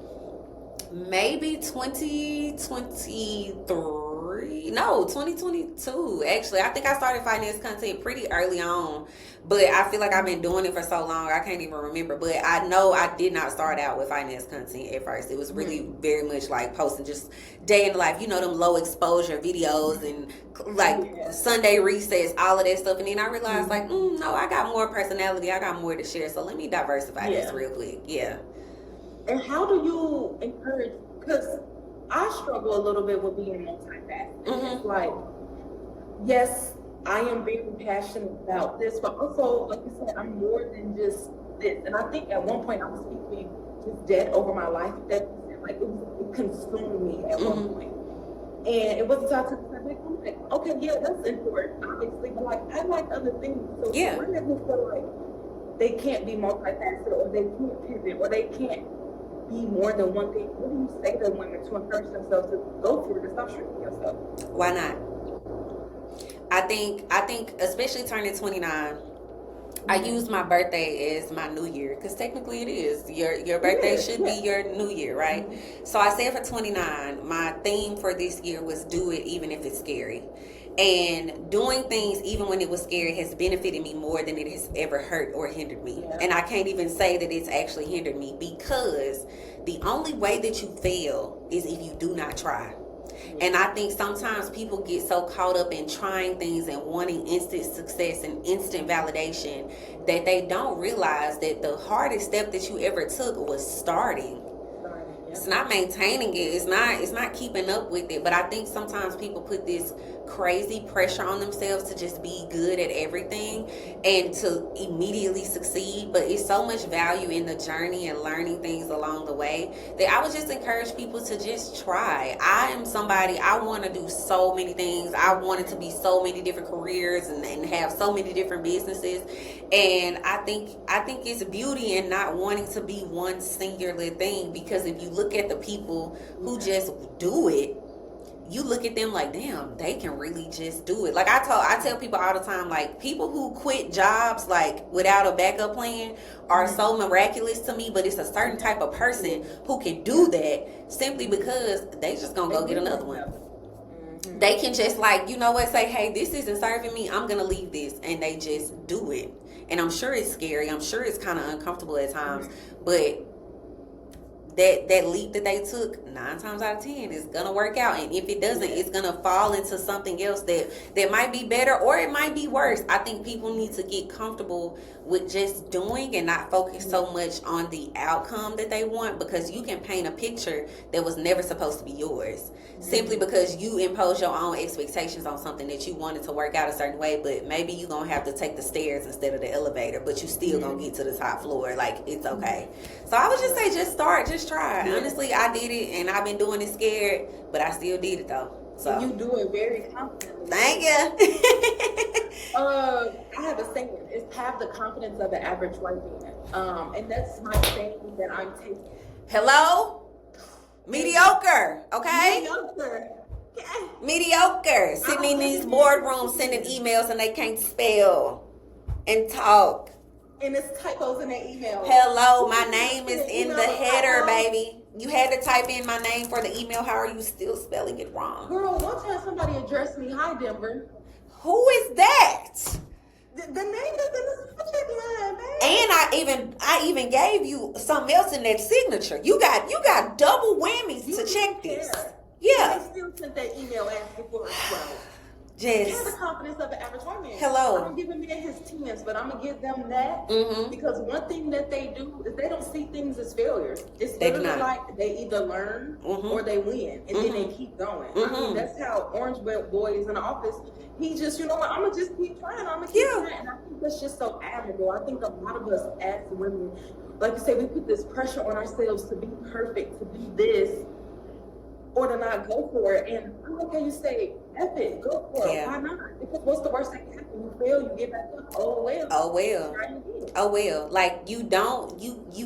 maybe 2022. Actually, I think I started finance content pretty early on, but I feel like I've been doing it for so long I can't even remember. But I know I did not start out with finance content at first. It was really very much like posting just day in the life, them low exposure videos and like Sunday recess, all of that stuff. And then I realized like, no, I got more personality, I got more to share, so let me diversify this real quick. And how do you encourage, because I struggle a little bit with being multifaceted. It's like, yes, I am very passionate about this, but also, like you said, I'm more than just this. And I think at one point I was speaking just dead over my life. That like it consumed me at one point. And it wasn't until I took a step back, I'm like, okay, yeah, that's important, obviously, but like I like other things. So women who feel like they can't be multifaceted, or they can't pivot, or they can't be more than one thing, what do you say to women to encourage themselves to go for it, to stop shrinking yourself? Why not? I think especially turning 29, I use my birthday as my new year, because technically it is. Your birthday should be your new year, right? So I said for 29, my theme for this year was do it even if it's scary. And doing things even when it was scary has benefited me more than it has ever hurt or hindered me. And I can't even say that it's actually hindered me, because the only way that you fail is if you do not try. And I think sometimes people get so caught up in trying things and wanting instant success and instant validation that they don't realize that the hardest step that you ever took was starting. It's not maintaining it. It's not keeping up with it. But I think sometimes people put this crazy pressure on themselves to just be good at everything and to immediately succeed, but it's so much value in the journey and learning things along the way that I would just encourage people to just try. I am somebody, I want to do so many things. I wanted to be so many different careers and have so many different businesses. And I think it's beauty in not wanting to be one singular thing, because if you look at the people who just do it, you look at them like, damn, they can really just do it. Like I tell people all the time, like, people who quit jobs like without a backup plan are so miraculous to me. But it's a certain type of person who can do that simply because they just gonna go get another one. They can just, like, you know what, say, hey, this isn't serving me, I'm gonna leave this, and they just do it. And I'm sure it's scary, I'm sure it's kind of uncomfortable at times, but that leap that they took, 9 times out of 10 is gonna work out. And if it doesn't, it's gonna fall into something else that might be better, or it might be worse. I think people need to get comfortable with just doing and not focus so much on the outcome that they want, because you can paint a picture that was never supposed to be yours simply because you impose your own expectations on something that you wanted to work out a certain way. But maybe you're gonna have to take the stairs instead of the elevator, but you still gonna get to the top floor. Like, it's okay. So I would just say, just start, just try. Honestly, I did it, and I've been doing it scared, but I still did it though. So And you do it very confidently. Thank you. I have a saying: it's have the confidence of the average white man. And that's my saying that I'm taking. Hello? Mediocre, okay? Mediocre. Mediocre. Sitting in these boardrooms sending emails and they can't spell and talk. And it's typos in the email. Hello, my name is in the header, baby. You had to type in my name for the email. How are you still spelling it wrong? Girl, one time somebody addressed me, hi Denver. Who is that? The name is in the subject line, man. And I even gave you something else in that signature. You got double whammies to check this. Yeah. They still sent that email asking for it as well. Just They have the confidence of the average white man. Hello. I'm giving me his tens, but I'm gonna give them that because one thing that they do is they don't see things as failures. It's literally like they either learn or they win, and then they keep going. I mean, that's how Orange Boy is in the office. He just, you know what, I'm gonna just keep trying. I'm gonna keep trying, and I think that's just so admirable. I think a lot of us as women, like you say, we put this pressure on ourselves to be perfect, to be this, or to not go for it. And I'm okay, you say, F it, go for it. Why not? Because what's the worst that can happen? You fail, you get back up. Oh well. Oh well. Like, you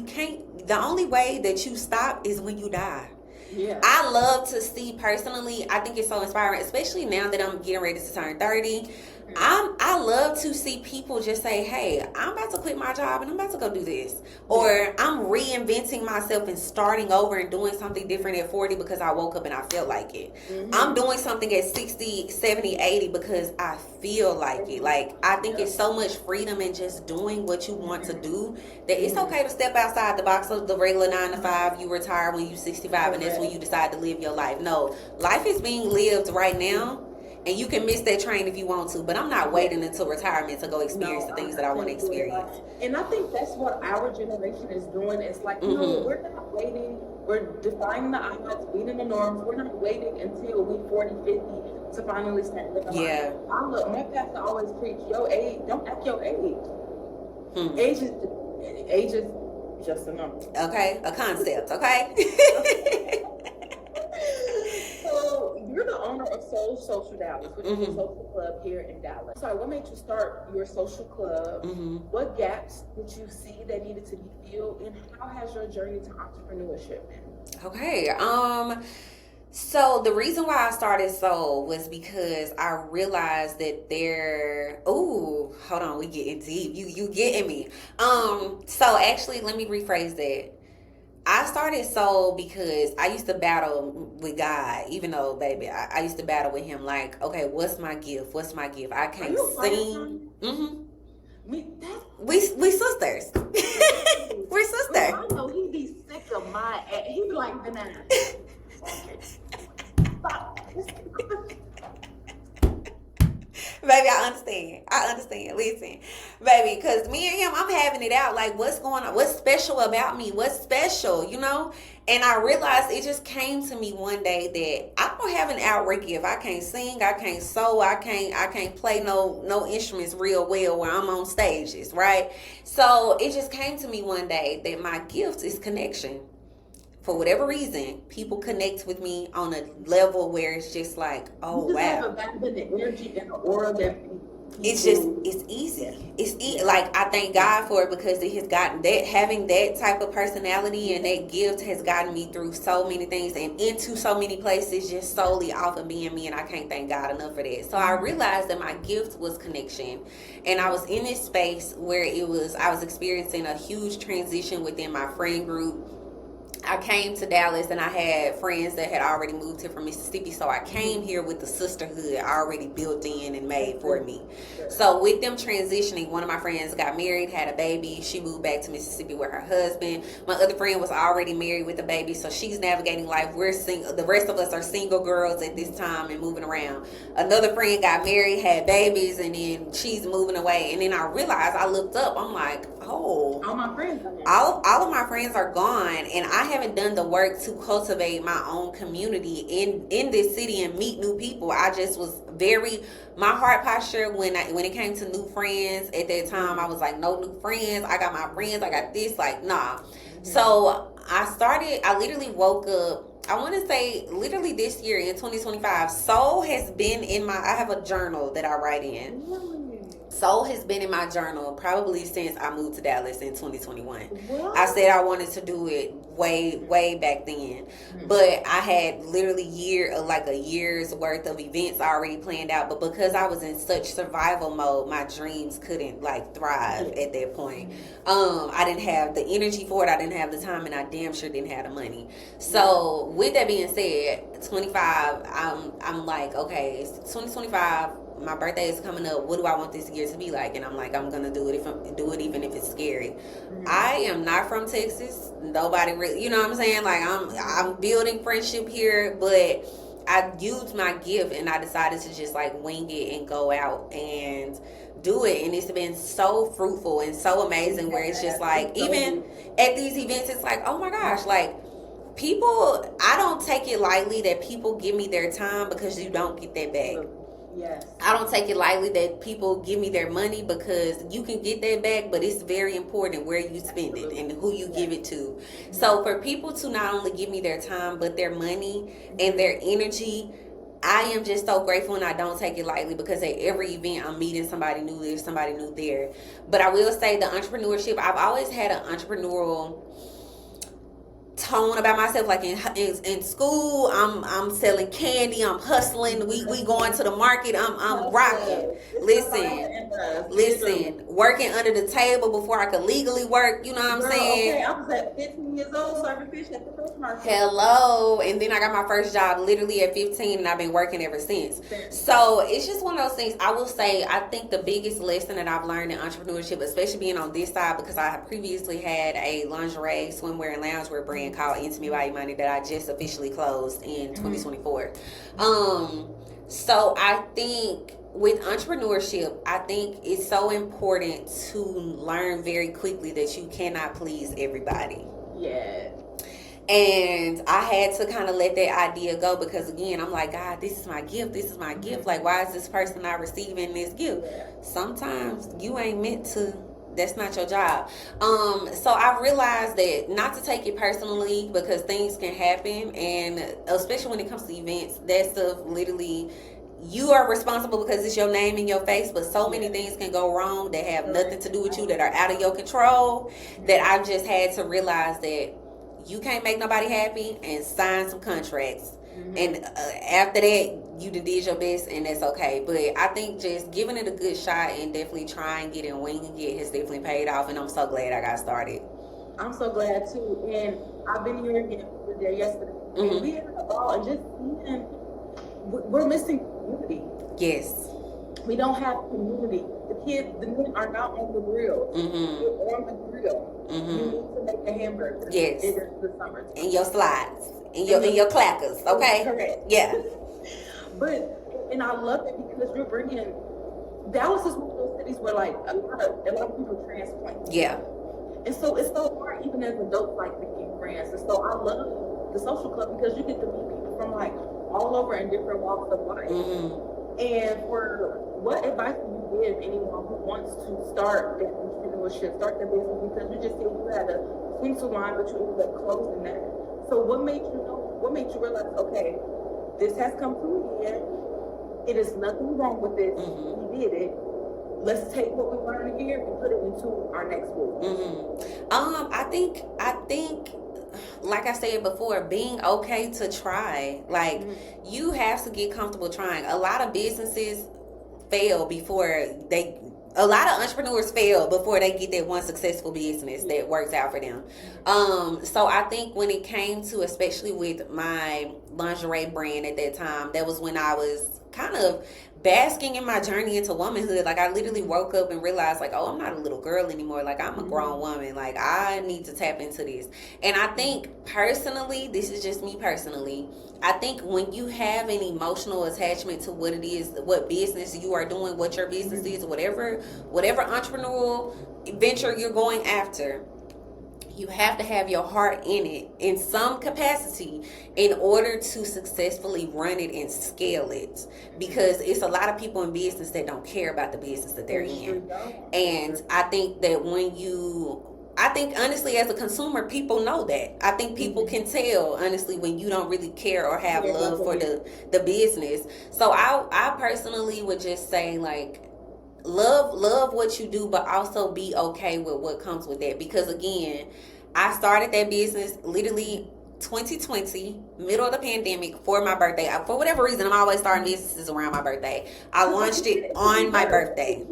can't. The only way that you stop is when you die. Yeah. I love to see, personally, I think it's so inspiring, especially now that I'm getting ready to turn 30. I love to see people just say, hey, I'm about to quit my job and I'm about to go do this. Or I'm reinventing myself and starting over and doing something different at 40 because I woke up and I felt like it. I'm doing something at 60, 70, 80 because I feel like it. Like, I think it's so much freedom in just doing what you want to do that it's okay to step outside the box of the regular 9 to 5. You retire when you're 65 and that's when you decide to live your life. No, life is being lived right now. And you can miss that train if you want to, but I'm not waiting until retirement to go experience the things that I want to experience. And I think that's what our generation is doing. It's like, you know, we're not waiting. We're defying the odds, beating the norms. We're not waiting until we 40, 50 to finally start living life. My pastor always preach, your age, don't act your age. Age is just a number. Okay, a concept, okay? So you're the owner of Soul Social Dallas, which is a social club here in Dallas. Sorry, what made you start your social club? What gaps did you see that needed to be filled, and how has your journey to entrepreneurship been? Okay, so the reason why I started Soul was because I realized that hold on, we getting deep. You getting me. So actually, let me rephrase that. I started Soul because I used to battle with God, even though, baby, I used to battle with him like, okay, what's my gift? What's my gift? I can't sing. We sisters. We're sisters. Well, I know he be sick of my ass. He be like, banana. Stop. Baby, I understand. understand. Listen, baby, because me and him, I'm having it out. Like, what's going on? What's special about me? What's special? You know? And I realized it just came to me one day that I don't have an outright gift. I can't sing. I can't sew. I can't play no instruments real well where I'm on stages, right? So it just came to me one day that my gift is connection. For whatever reason, people connect with me on a level where it's just like, oh You just have wow. a vibe and the energy and the aura that people, It's just it's easy. It's like I thank God for it because it has gotten that having that type of personality and that gift has gotten me through so many things and into so many places just solely off of being me, and I can't thank God enough for that. So I realized that my gift was connection, and I was in this space where I was experiencing a huge transition within my friend group. I came to Dallas and I had friends that had already moved here from Mississippi, so I came here with the sisterhood already built in and made for me. So with them transitioning, one of my friends got married, had a baby. She moved back to Mississippi with her husband. My other friend was already married with a baby, so she's navigating life. We're single. The rest of us are single girls at this time and moving around. Another friend got married, had babies, and then she's moving away. And then I realized, I looked up, I'm like, oh, all my friends are there. all of my friends are gone, and I haven't done the work to cultivate my own community in this city and meet new people. I just was very, my heart posture when it came to new friends at that time, I was like, no new friends. I got my friends. I got this. Like, nah. So I literally woke up, I want to say literally this year in 2025, soul has been I have a journal that I write in. Soul has been in my journal probably since I moved to Dallas in 2021. What? I said I wanted to do it way back then, but I had literally a year's worth of events already planned out. But because I was in such survival mode, my dreams couldn't like thrive at that point. I didn't have the energy for it. I didn't have the time, and I damn sure didn't have the money. So with that being said, 25, I'm like, okay, it's 2025. My birthday is coming up. What do I want this year to be like? And I'm like, I'm gonna do it even if it's scary. I am not from Texas. Nobody really, you know what I'm saying? Like I'm building friendship here, but I used my gift and I decided to just like wing it and go out and do it, and it's been so fruitful and so amazing. Where it's just like even at these events, it's like, oh my gosh, like. People, I don't take it lightly that people give me their time because you don't get that back. Yes. I don't take it lightly that people give me their money because you can get that back, but it's very important where you spend it and who you give it to. So for people to not only give me their time, but their money and their energy, I am just so grateful, and I don't take it lightly because at every event I'm meeting somebody new there, somebody new there. But I will say the entrepreneurship, I've always had an entrepreneurial tone about myself. Like in school, I'm selling candy, I'm hustling, we going to the market, I'm rocking. Listen, working under the table before I could legally work, you know what I'm saying? Okay, I was at 15 years old serving fish at the fish market. Hello. And then I got my first job literally at 15, and I've been working ever since. So it's just one of those things. I will say, I think the biggest lesson that I've learned in entrepreneurship, especially being on this side, because I have previously had a lingerie, swimwear, and loungewear brand called Intimate by Imani that I just officially closed in 2024. So I think with entrepreneurship, I think it's so important to learn very quickly that you cannot please everybody. Yeah. And I had to kind of let that idea go because, again, I'm like, God, this is my gift. This is my gift. Like, why is this person not receiving this gift? Sometimes you ain't meant to. That's not your job. So I realized that not to take it personally because things can happen. And especially when it comes to events, that stuff literally, you are responsible because it's your name in your face, but so many things can go wrong that have nothing to do with you, that are out of your control, that I've just had to realize that you can't make nobody happy and sign some contracts. And after that, you did your best, and that's okay. But I think just giving it a good shot and definitely trying it and winging it has definitely paid off, and I'm so glad I got started. I'm so glad too. And I've been here again. We were there yesterday. And we had a ball, and just even, we're missing community. Yes. We don't have community. The men are not on the grill. You're on the grill. You need to make a hamburger. Yes. In the summer. And your slides. And your clackers. Okay? Correct. Yeah. But, and I love it because you're bringing, Dallas is one of those cities where like a lot of people transplant. Yeah. And so it's so hard, even as adults, like making friends. And so I love the social club because you get to meet people from like all over in different walks of life. And for what advice do you give anyone who wants to start their entrepreneurship, start their business? Because you just said you had a swim line, but you ended up closing that. So what made you realize, okay, this has come to an end. It is nothing wrong with this. We did it. Let's take what we learned here and put it into our next business. I think like I said before, being okay to try. Like, you have to get comfortable trying. A lot of businesses fail before a lot of entrepreneurs fail before they get that one successful business that works out for them. So I think when it came to, especially with my lingerie brand at that time, that was when I was kind of basking in my journey into womanhood. Like, I literally woke up and realized, like, oh, I'm not a little girl anymore. Like, I'm a grown woman. Like, I need to tap into this. And I think personally, this is just me personally, I think when you have an emotional attachment to what it is, what business you are doing, what your business is, whatever entrepreneurial venture you're going after, you have to have your heart in it in some capacity in order to successfully run it and scale it. Because it's a lot of people in business that don't care about the business that they're in. And I think that honestly, as a consumer, people know that. I think people can tell, honestly, when you don't really care or have love for the business. So I personally would just say, like, love what you do, but also be okay with what comes with that. Because again, I started that business literally 2020, middle of the pandemic, for my birthday. For whatever reason, I'm always starting businesses around my birthday. I launched it on my birthday.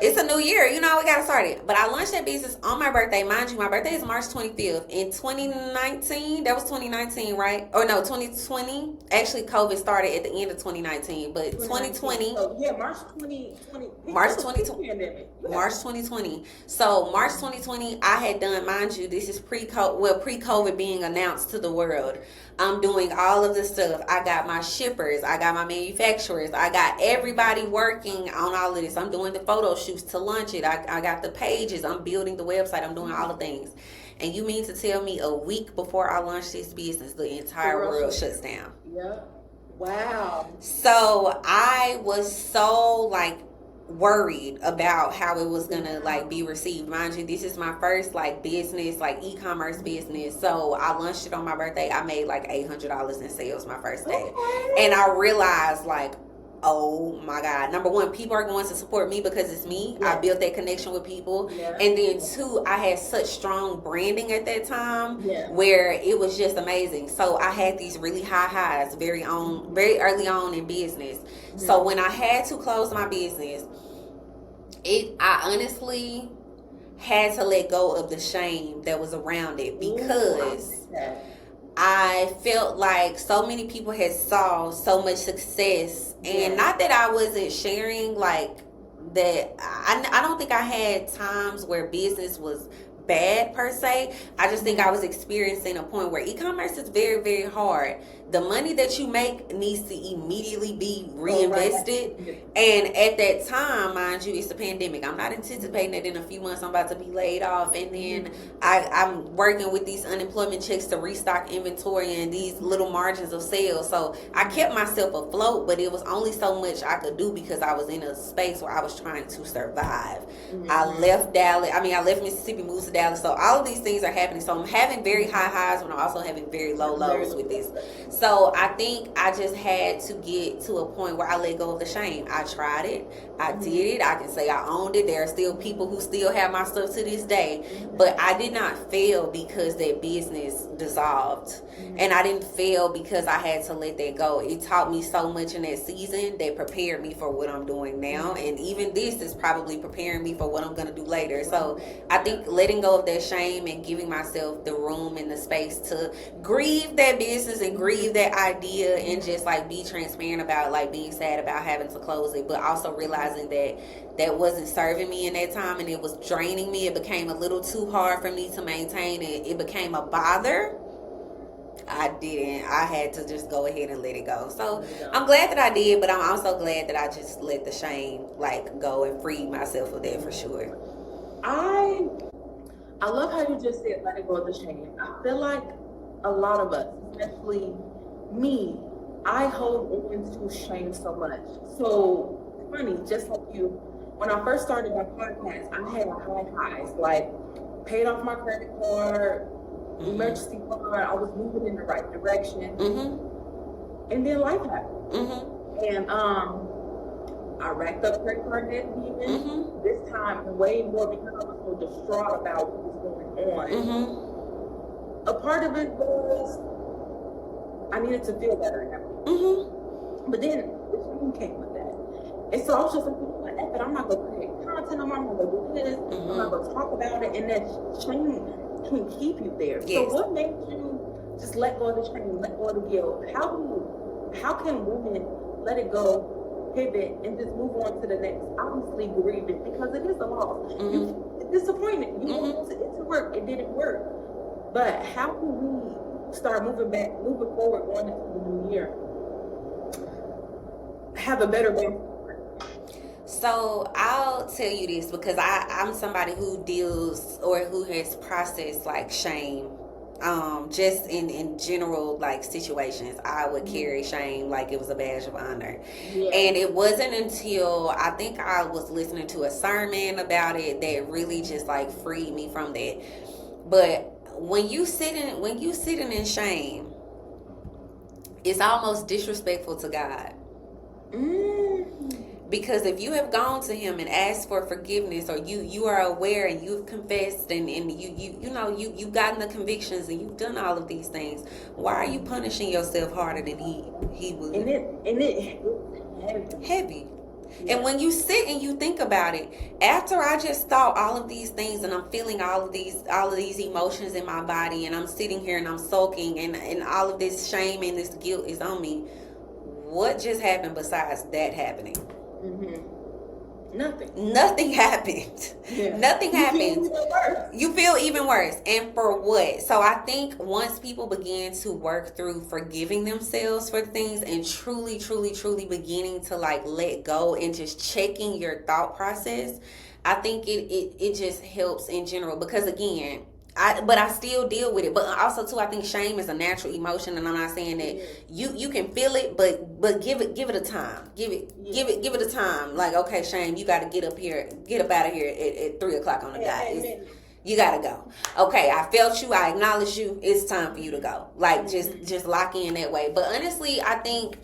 It's a new year. You know, we got to start it. But I launched that business on my birthday. Mind you, my birthday is March 25th. In 2019, that was 2019, right? Or no, 2020. Actually, COVID started at the end of 2019. But 2020. So, yeah, March 2020. March 2020. March 2020. So, March 2020, I had done, mind you, this is pre-COVID being announced to the world. I'm doing all of this stuff. I got my shippers. I got my manufacturers. I got everybody working on all of this. I'm doing the photo shoots to launch it. I got the pages. I'm building the website. I'm doing all the things. And you mean to tell me a week before I launch this business, the entire world shuts down? Yeah. Wow. So I was so, like, worried about how it was gonna, like, be received. Mind you, this is my first, like, business, like, e-commerce business. So I launched it on my birthday. I made like $800 in sales my first day. And I realized, like, oh my God, number one, people are going to support me because it's me. I built that connection with people. And then two, I had such strong branding at that time where it was just amazing. So I had these really high highs very early on in business. So when I had to close my business, I honestly had to let go of the shame that was around it, because I felt like so many people had saw so much success, and not that I wasn't sharing, like, that I don't think I had times where business was bad per se. I just think I was experiencing a point where e-commerce is very, very hard. The money that you make needs to immediately be reinvested. And at that time, mind you, it's a pandemic. I'm not anticipating that in a few months I'm about to be laid off, and then I'm working with these unemployment checks to restock inventory and these little margins of sales. So I kept myself afloat, but it was only so much I could do because I was in a space where I was trying to survive. I left Mississippi, moved to Dallas. So all of these things are happening. So I'm having very high highs, but I'm also having very low lows with this. So I think I just had to get to a point where I let go of the shame. I tried it. I did it. I can say I owned it. There are still people who still have my stuff to this day. But I did not fail because that business dissolved. And I didn't fail because I had to let that go. It taught me so much in that season that prepared me for what I'm doing now. And even this is probably preparing me for what I'm going to do later. So I think letting go of that shame and giving myself the room and the space to grieve that business and grieve that idea, and just, like, be transparent about, like, being sad about having to close it, but also realizing that that wasn't serving me in that time and it was draining me. It became a little too hard for me to maintain it. It became a bother. I didn't. I had to just go ahead and let it go. So Let it go. I'm glad that I did, but I'm also glad that I just let the shame like go and free myself of that for sure. I love how you just said let it go of the shame. I feel like a lot of us, especially me, I hold on to shame so much. So funny, just like you, when I first started my podcast, I had highs, like paid off my credit card, emergency fund, I was moving in the right direction, and then life happened. And I racked up credit card debt again. This time, way more because I was so distraught about what was going on. A part of it was I needed to feel better now. But then the shame came with that. And so I was just like, F it, I'm not going to create content, I'm not going to do this, I'm not going to talk about it. And that shame can keep you there. Yes. So what made you just let go of the shame, let go of the guilt? How can women let it go, pivot, and just move on to the next? Obviously grieving, because it is a loss. It's disappointed. You want it to work, it didn't work. But how can we start moving forward, going into the new year? Have a better way. So I'll tell you this because I'm somebody who deals or who has processed like shame. Just in general like situations, I would carry shame like it was a badge of honor. And it wasn't until I think I was listening to a sermon about it that really just like freed me from that. But when you sitting in shame, it's almost disrespectful to God. Because if you have gone to him and asked for forgiveness, or you are aware and you've confessed and you've gotten the convictions and you've done all of these things, why are you punishing yourself harder than he would? And it heavy. And when you sit and you think about it, after I just thought all of these things and I'm feeling all of these emotions in my body, and I'm sitting here and I'm soaking and all of this shame and this guilt is on me, what just happened besides that happening? Nothing happened. Nothing happened. You feel even worse. And for what? So I think once people begin to work through forgiving themselves for things and truly beginning to like let go and just checking your thought process, I think it just helps in general. Because again, I still deal with it. But also too, I think shame is a natural emotion, and I'm not saying that you can feel it, but give it a time. Give it a time. Like, okay, shame, you got to get up out of here at 3:00 on the dot. You gotta go. Okay, I felt you. I acknowledge you. It's time for you to go. Like, just lock in that way. But honestly, I think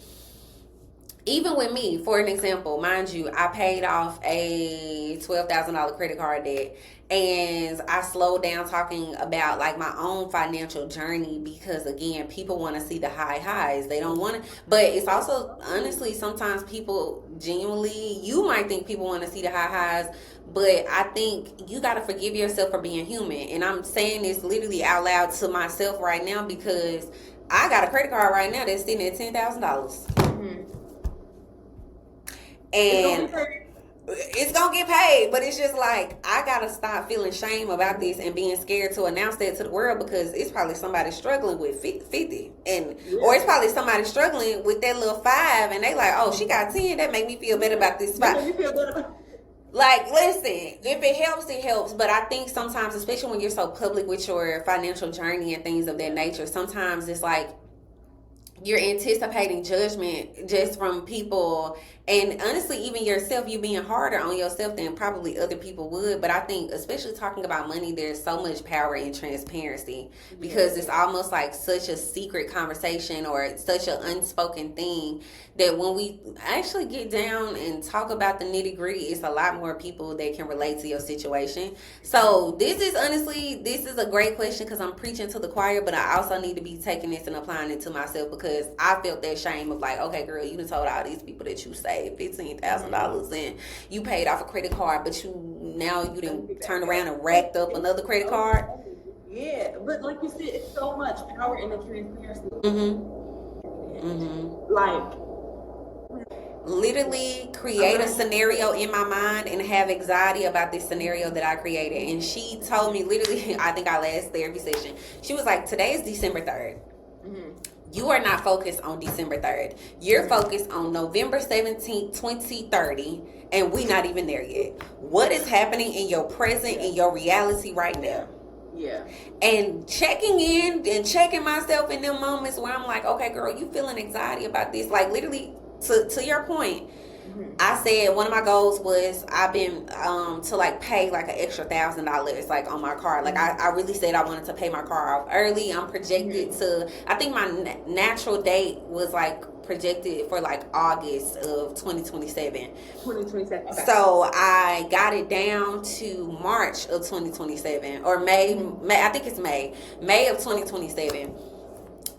even with me, for an example, mind you, I paid off a $12,000 credit card debt, and I slowed down talking about like my own financial journey because again, people want to see the highs. They don't want to, but it's also honestly sometimes people genuinely, you might think people want to see the highs, but I think you got to forgive yourself for being human. And I'm saying this literally out loud to myself right now because I got a credit card right now that's sitting at $10,000. And it's gonna get paid, but it's just like I gotta stop feeling shame about this and being scared to announce that to the world, because it's probably somebody struggling with 50 and or it's probably somebody struggling with that little 5 and they like, oh, she got 10, that make me feel better about this spot. Like, listen, if it helps, it helps. But I think sometimes, especially when you're so public with your financial journey and things of that nature, sometimes it's like you're anticipating judgment just from people, and honestly even yourself, you being harder on yourself than probably other people would. But I think especially talking about money, there's so much power in transparency, because it's almost like such a secret conversation or such an unspoken thing that when we actually get down and talk about the nitty gritty, it's a lot more people that can relate to your situation. So this is a great question because I'm preaching to the choir, but I also need to be taking this and applying it to myself, because I felt that shame of like, okay girl, you done told all these people that you saved $15,000 and you paid off a credit card, but you done turned around and racked up another credit card. Yeah, but like you said, it's so much power in the transparency. Like, literally create a scenario in my mind and have anxiety about this scenario that I created. And she told me literally, I think our last therapy session, she was like, today is December 3rd. You are not focused on December 3rd. You're focused on November 17th, 2030, and we not even there yet. What is happening in your present, in your reality right now? Yeah. And checking in and checking myself in them moments where I'm like, okay, girl, you feeling anxiety about this? Like, literally, to your point, I said one of my goals was I've been to like pay like an extra $1,000 like on my car. Like I really said I wanted to pay my car off early. I'm projected to, I think my natural date was like projected for like August of 2027. 2027. Okay. So I got it down to March of 2027 or May. I think it's May of 2027.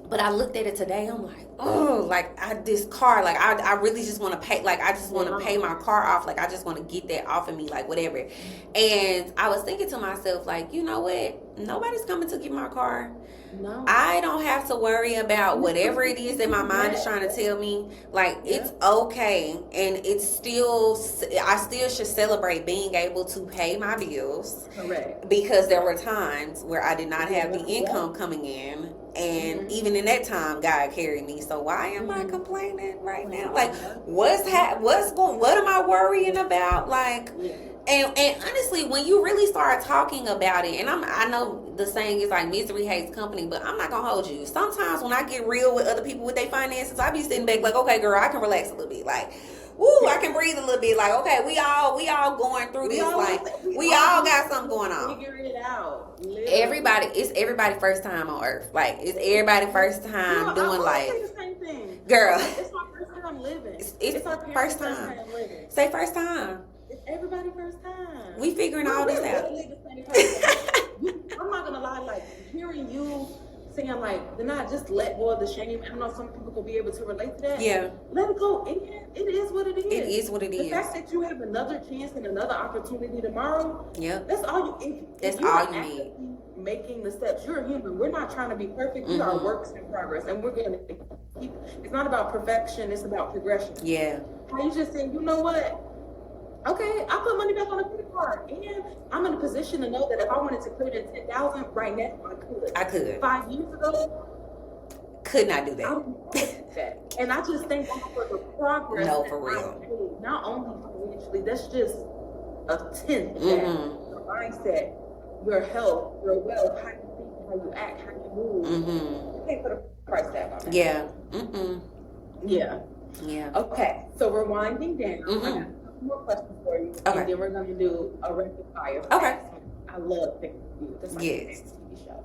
But I looked at it today. I'm like, oh, like this car, like I really just want to pay, like I just want to pay my car off, like I just want to get that off of me, like whatever. And I was thinking to myself, like, you know what? Nobody's coming to get my car. No. I don't have to worry about whatever it is that my mind is trying to tell me. Like, it's okay, and it's still, I still should celebrate being able to pay my bills. Correct. Because there were times where I did not have the income coming in. And even in that time, God carried me. So why am I complaining right now? Like, what am I worrying about? Like, and honestly, when you really start talking about it, and I know the saying is like misery hates company, but I'm not gonna hold you. Sometimes when I get real with other people with their finances, I be sitting back like, okay, girl, I can relax a little bit. Like, woo, I can breathe a little bit. Like, okay, we all going through this. We all got something going on. Figure it out. It's everybody first time on earth. Like, it's everybody first time doing life. I say the same thing. Girl, it's my first time living. It's our first time living. Say first time. It's everybody first time. We figuring all this out. I'm not gonna lie, like hearing you saying like, then I just let go of the shame. I know some people will be able to relate to that. Yeah. Let it go. It is what it is. It is what it is. The fact that you have another chance and another opportunity tomorrow. Yeah. That's all you. That's all you need. Making the steps. You're a human. We're not trying to be perfect. We are works in progress, and we're gonna keep. It's not about perfection. It's about progression. Yeah. How you just saying, you know what? Okay, I put money back on the credit card, and I'm in a position to know that if I wanted to put in $10,000 right now, I could. 5 years ago, could not do that. I wouldn't do that. And I just thank God for the progress. No, for real. Made, not only financially, that's just a tenth of that. Your mindset, your health, your wealth, how you think, how you act, how you move. You can't put a price tag on it. Yeah. Yeah. Yeah. Okay, so we're winding down. I got more questions for you, and then we're going to do a rapid fire. Okay. I love thinking of you. That's like yes. a TV show.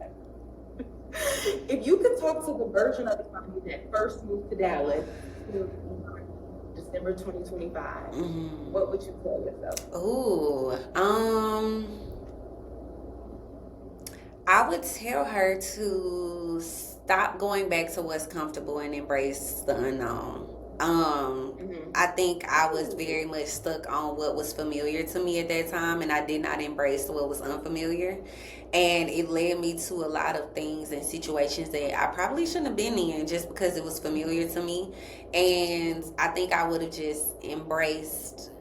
If you could talk to the version of Imani that first moved to Dallas, December 2025, what would you tell yourself? Ooh, I would tell her to stop going back to what's comfortable and embrace the unknown. I think I was very much stuck on what was familiar to me at that time, and I did not embrace what was unfamiliar, and it led me to a lot of things and situations that I probably shouldn't have been in just because it was familiar to me. And I think I would have just embraced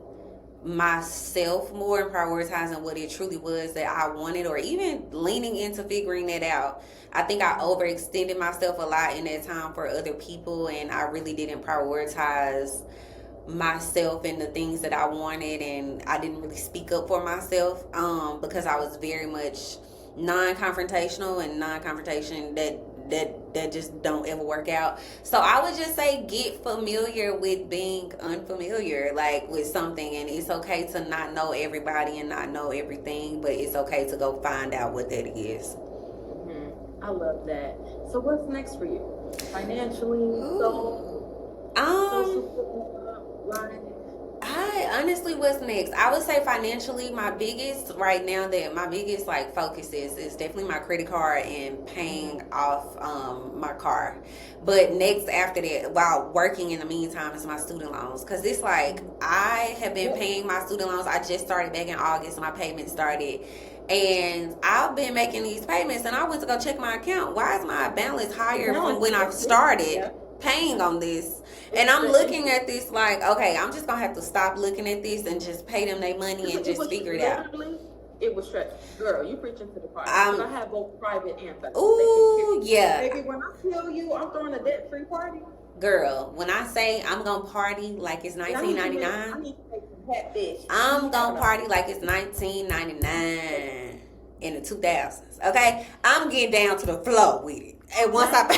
myself more and prioritizing what it truly was that I wanted, or even leaning into figuring that out. I think I overextended myself a lot in that time for other people, and I really didn't prioritize myself and the things that I wanted, and I didn't really speak up for myself because I was very much non-confrontational, and non-confrontation that just don't ever work out. So I would just say get familiar with being unfamiliar, like with something, and it's okay to not know everybody and not know everything, but it's okay to go find out what that is. I love that. So what's next for you? Financially, social life? Honestly, what's next? I would say financially, my biggest like focus is definitely my credit card and paying off my car. But next after that, while working in the meantime, is my student loans, because it's like I have been paying my student loans. I just started back in August. My payment started. And I've been making these payments, and I went to go check my account. Why is my balance higher from when I started paying on this? And I'm looking at this like, okay, I'm just gonna have to stop looking at this and just pay them their money and just figure it out. it was stressful. Girl, you preaching to the choir. I'm- Because I have both private and federal. Ooh, yeah. Baby, when I tell you I'm throwing a debt-free party, Girl, when I say I'm gonna party like it's I need to 1999, make some catfish. I'm gonna party like it's 1999 in the 2000s. Okay, I'm getting down to the floor with it. And once I pay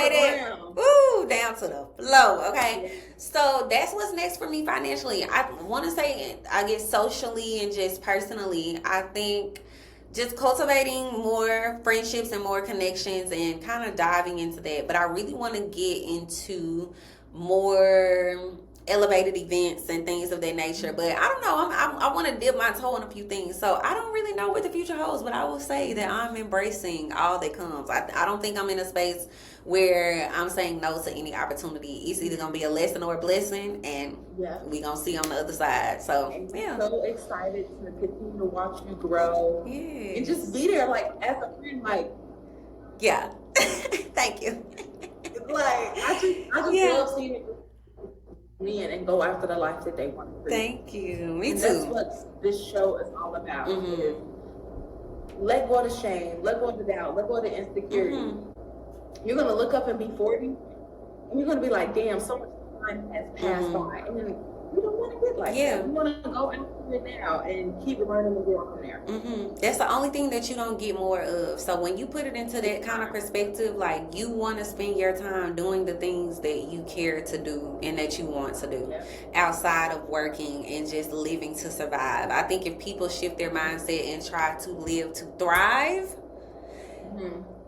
that, ooh, down to the flow. Okay, so that's what's next for me financially. I want to say, I guess socially and just personally, I think just cultivating more friendships and more connections and kind of diving into that. But I really want to get into more elevated events and things of that nature. But I don't know. I want to dip my toe in a few things. So I don't really know what the future holds. But I will say that I'm embracing all that comes. I don't think I'm in a space where I'm saying no to any opportunity. It's either going to be a lesson or a blessing. And we're going to see on the other side. So, I'm so excited to continue to watch you grow. Yeah. And just be there, like, as a friend, like. Yeah. Thank you. Like, I just love seeing it men and go after the life that they want to create. Thank you. Me and too. That's what this show is all about. Mm-hmm. Is let go of the shame, let go of the doubt, let go of the insecurity. Mm-hmm. You're gonna look up and be 40, and you're gonna be like, "Damn, so much time has passed by," and then you don't want to get like that. You want to go after it now and keep learning and growing from there. Mm-hmm. That's the only thing that you don't get more of. So when you put it into that kind of perspective, like you want to spend your time doing the things that you care to do and that you want to do outside of working and just living to survive. I think if people shift their mindset and try to live to thrive,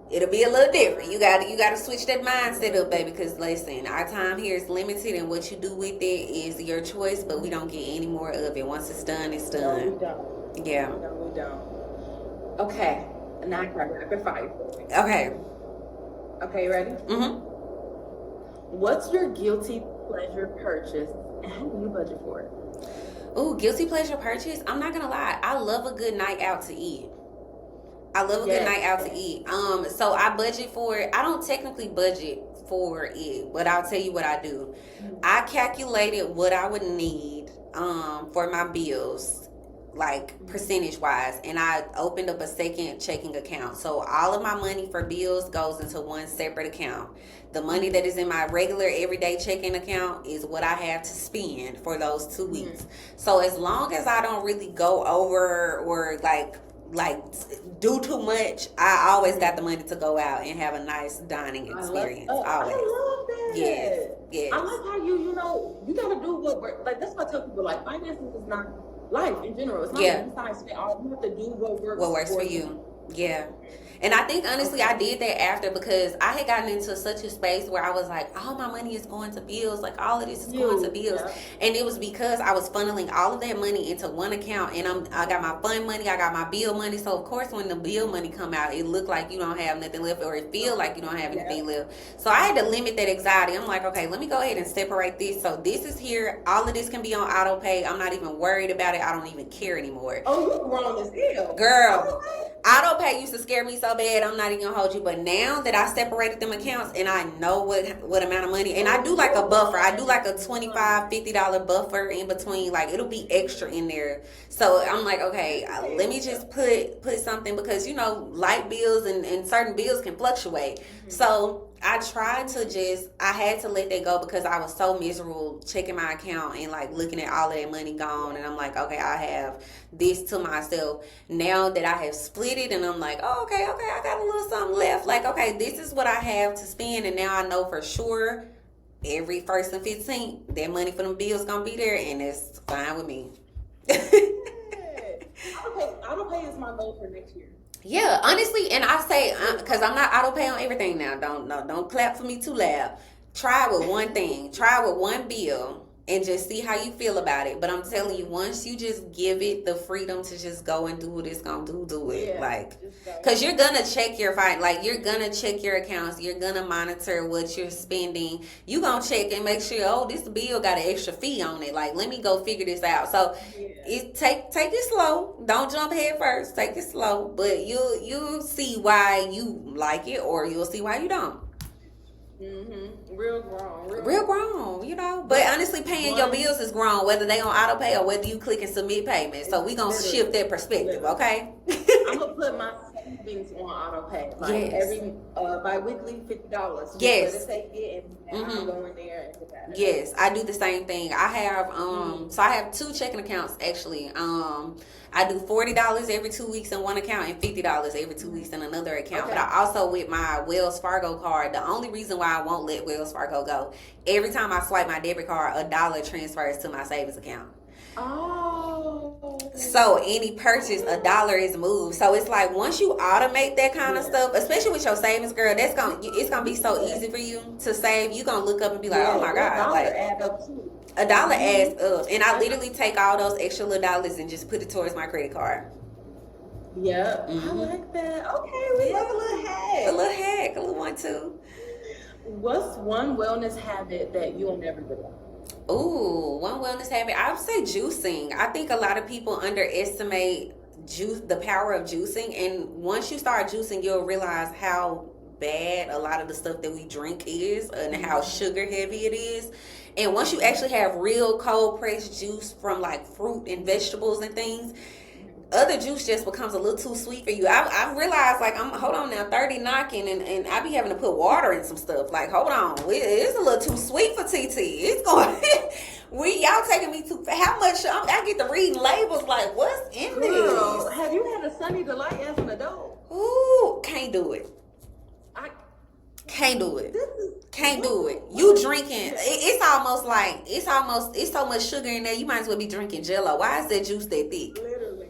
it'll be a little different. You got to switch that mindset up, baby. Because listen, our time here is limited, and what you do with it is your choice. But we don't get any more of it. Once it's done, it's done. No, we don't. Yeah. No, we don't. Okay, now I got rapid fire. Okay. Okay, you ready? Mm-hmm. What's your guilty pleasure purchase, and how do you budget for it? Ooh, guilty pleasure purchase. I'm not gonna lie. I love a good night out to eat. I love a good night out to eat. So I budget for it. I don't technically budget for it, but I'll tell you what I do. I calculated what I would need for my bills, like percentage wise, and I opened up a second checking account. So all of my money for bills goes into one separate account. The money that is in my regular everyday checking account is what I have to spend for those 2 weeks. So as long as I don't really go over or like do too much, I always got the money to go out and have a nice dining experience. Always. I love that. Yes. I like how you gotta do what works. Like that's what I tell people. Like finances is not life in general. It's not one size fits all. You have to do what works for you. Yeah. And I think honestly I did that after, because I had gotten into such a space where I was like, all my money is going to bills, like all of this is going to bills. And it was because I was funneling all of that money into one account, and I got my fund money, I got my bill money. So of course when the bill money come out, it looked like you don't have nothing left, or it feel like you don't have anything left. So I had to limit that anxiety. I'm like, okay, let me go ahead and separate this. So this is here, all of this can be on auto pay. I'm not even worried about it. I don't even care anymore. Oh, you're grown as hell. Girl, auto pay used to scare me so bad, I'm not even gonna hold you. But now that I separated them accounts and I know what amount of money, and I do like a buffer, I do like a $25, $50 buffer in between, like it'll be extra in there. So I'm like, okay, let me just put something, because light bills and certain bills can fluctuate. So I tried to I had to let that go, because I was so miserable checking my account and like looking at all of that money gone. And I'm like, okay, I have this to myself. Now that I have split it and I'm like, oh, okay, I got a little something left. Like, okay, this is what I have to spend. And now I know for sure every 1st and 15th, that money for them bills gonna be there, and it's fine with me. Auto pay is my goal for next year. Yeah, honestly, and I say, because I'm not auto pay on everything now. Don't clap for me too loud. Try with one thing. Try with one bill and just see how you feel about it. But I'm telling you, once you just give it the freedom to just go and do what it's gonna do it. Yeah, like, because you're gonna check your you're gonna check your accounts. You're gonna monitor what you're spending. You gonna check and make sure, oh, this bill got an extra fee on it. Like, let me go figure this out. So take it slow. Don't jump head first. Take it slow. But you'll see why you like it, or you'll see why you don't. Real grown, Real grown, you know. But honestly, paying your bills is grown, whether they on auto pay or whether you click and submit payments. So we gonna shift that perspective, okay? I'm gonna put my savings on auto pay. Like Yes. every bi-weekly $50. Yes. Let it take it and I'm going there and get that. Yes, I do the same thing. I have so I have two checking accounts actually. I do $40 every 2 weeks in one account and $50 every 2 weeks in another account. Okay. But I also, with my Wells Fargo card, the only reason why I won't let Wells Fargo go, every time I swipe my debit card, $1 transfers to my savings account. Oh. So any purchase, $1 is moved. So it's like once you automate that kind of stuff, especially with your savings, girl, it's gonna be so easy for you to save. You gonna look up and be like, oh my god, like add up too. $1 adds up, and I literally take all those extra little dollars and just put it towards my credit card. Yep, I like that. Okay, we like a little hack. A little hack, a little one too. What's one wellness habit that you'll never give up? Ooh, one wellness habit. I would say juicing. I think a lot of people underestimate the power of juicing, and once you start juicing, you'll realize how bad a lot of the stuff that we drink is and how sugar heavy it is. And once you actually have real cold pressed juice from like fruit and vegetables and things, other juice just becomes a little too sweet for you. I realized, like, hold on now, 30 knocking, and I be having to put water in some stuff. Like, hold on, it's a little too sweet for TT. It's going, y'all taking me too, how much, I get to reading labels, like, what's in this? Have you had a Sunny Delight as an adult? Ooh, can't do it. Can't do it. Can't do it. You drinking, it's almost like, it's so much sugar in there, you might as well be drinking Jello. Why is that juice that thick? Literally.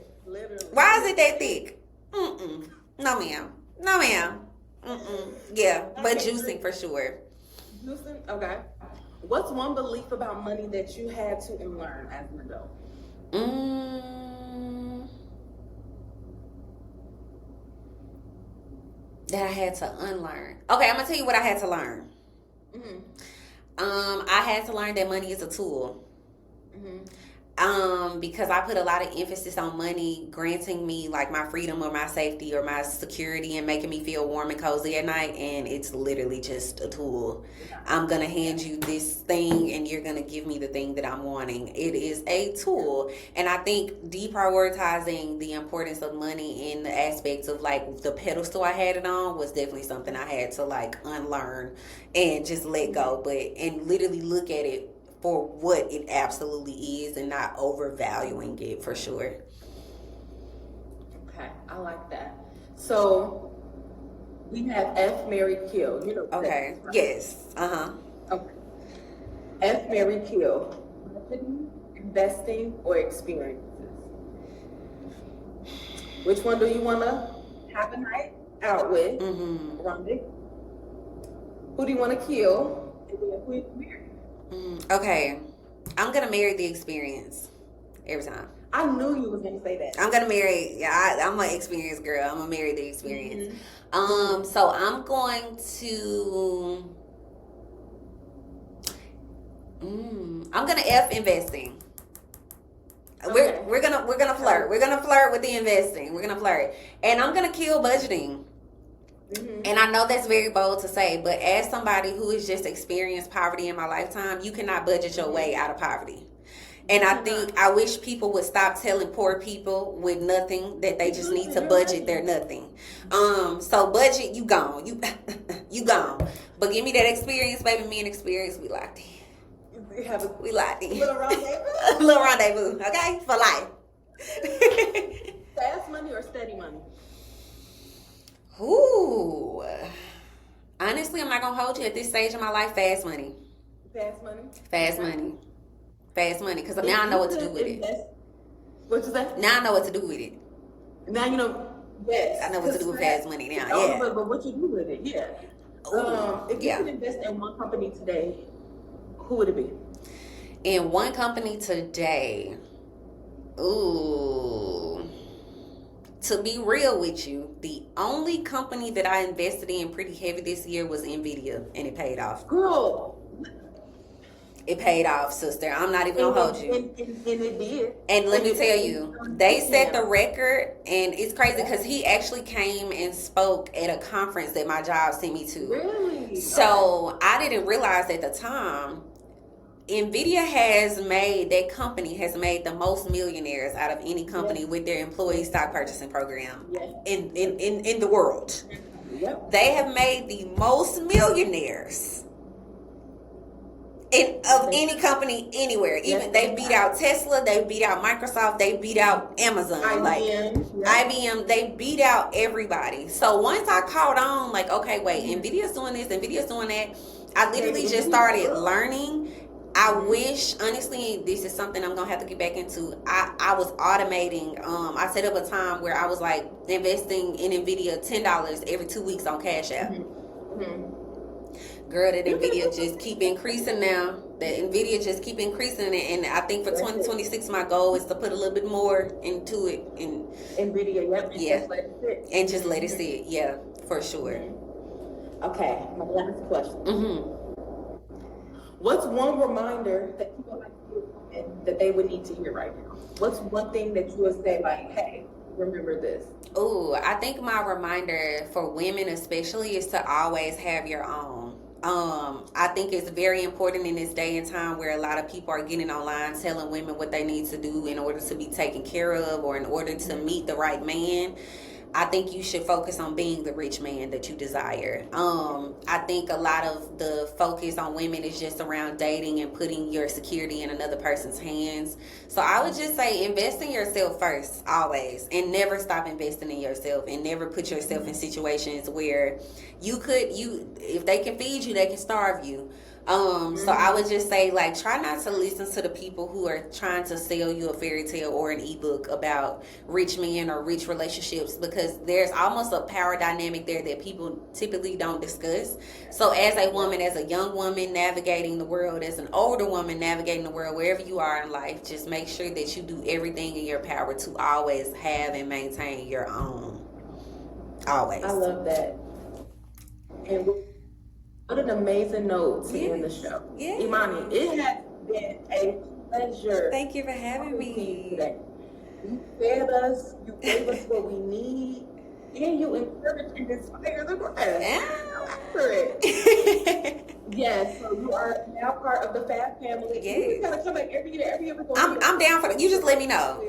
Why is it that thick? No, ma'am. No, ma'am. Yeah, but juicing for sure. Juicing? Okay. What's one belief about money that you had to unlearn as an adult? That I had to unlearn. Okay, I'm gonna tell you what I had to learn. I had to learn that money is a tool. Because I put a lot of emphasis on money granting me like my freedom or my safety or my security and making me feel warm and cozy at night, and it's literally just a tool. I'm gonna hand you this thing and you're gonna give me the thing that I'm wanting. It is a tool. And I think deprioritizing the importance of money in the aspects of like the pedestal I had it on was definitely something I had to like unlearn and just let go, and literally look at it for what it absolutely is and not overvaluing it for sure. Okay, I like that. So we have F, Marry, Kill. You know. Okay. Right? Yes. Okay. F, Marry, Kill. Budgeting, investing, or experiences. Which one do you want to have a night out with? Rhonda? Who do you want to kill? And then who you marry? Okay, I'm gonna marry the experience every time. I knew you was gonna say that. I'm gonna marry. Yeah, I'm an experience girl. I'm gonna marry the experience. So I'm going to. I'm gonna F investing. Okay. We're gonna flirt. We're gonna flirt with the investing. We're gonna flirt, and I'm gonna kill budgeting. And I know that's very bold to say, but as somebody who has just experienced poverty in my lifetime, you cannot budget your way out of poverty. And I think I wish people would stop telling poor people with nothing that they just need to budget their nothing. So budget, you gone. You gone. But give me that experience, baby. Me and experience, we locked in. We locked in. Little rendezvous. Little rendezvous, okay? For life. Fast money or steady money? Ooh. Honestly, I'm not gonna hold you at this stage of my life. Fast money. Fast money. Fast money. Fast money. Because now I know what to do with it. What you say? Now I know what to do with it. Now you know. Yes. I know what to do with fast money now. Yeah. But what you do with it? Yeah. If you could invest in one company today, who would it be? In one company today. Ooh. To be real with you, the only company that I invested in pretty heavy this year was Nvidia, and it paid off. Girl, It paid off, sister. I'm not even gonna hold you. And it did. And let me tell you, they set the record, and it's crazy because he actually came and spoke at a conference that my job sent me to. Really? So I didn't realize at the time, NVIDIA that company has made the most millionaires out of any company with their employee stock purchasing program in the world. Yep. They have made the most millionaires of any company anywhere. Even they beat out Tesla, they beat out Microsoft, they beat out Amazon, IBM, they beat out everybody. So once I caught on, like, okay, wait, NVIDIA's doing this, NVIDIA's doing that, I literally just started learning. I wish, honestly, this is something I'm gonna have to get back into. I was automating. I set up a time where I was like investing in NVIDIA $10 every 2 weeks on Cash App. Girl, that NVIDIA just keep increasing now. That NVIDIA just keep increasing, and I think for 2026, my goal is to put a little bit more into it. And NVIDIA, and just let it sit. Yeah, for sure. Okay, my last question. What's one reminder that you would like to hear that they would need to hear right now? What's one thing that you would say, like, hey, remember this? Oh, I think my reminder for women especially is to always have your own. I think it's very important in this day and time where a lot of people are getting online telling women what they need to do in order to be taken care of or in order to meet the right man. I think you should focus on being the rich man that you desire. I think a lot of the focus on women is just around dating and putting your security in another person's hands. So I would just say invest in yourself first, always, and never stop investing in yourself, and never put yourself in situations where if they can feed you, they can starve you. So I would just say, like, try not to listen to the people who are trying to sell you a fairy tale or an ebook about rich men or rich relationships, because there's almost a power dynamic there that people typically don't discuss. So as a woman, as a young woman navigating the world, as an older woman navigating the world, wherever you are in life, just make sure that you do everything in your power to always have and maintain your own. Always. I love that. And what an amazing note to end the show. Yes. Imani, it has been a pleasure. Thank you for having me. Today. You fed us, you gave us what we need, and you encourage and inspire the rest. For it. Yes, so you are now part of the Fab family. Yes. You gotta come back every year. I'm down for that. You just let me know.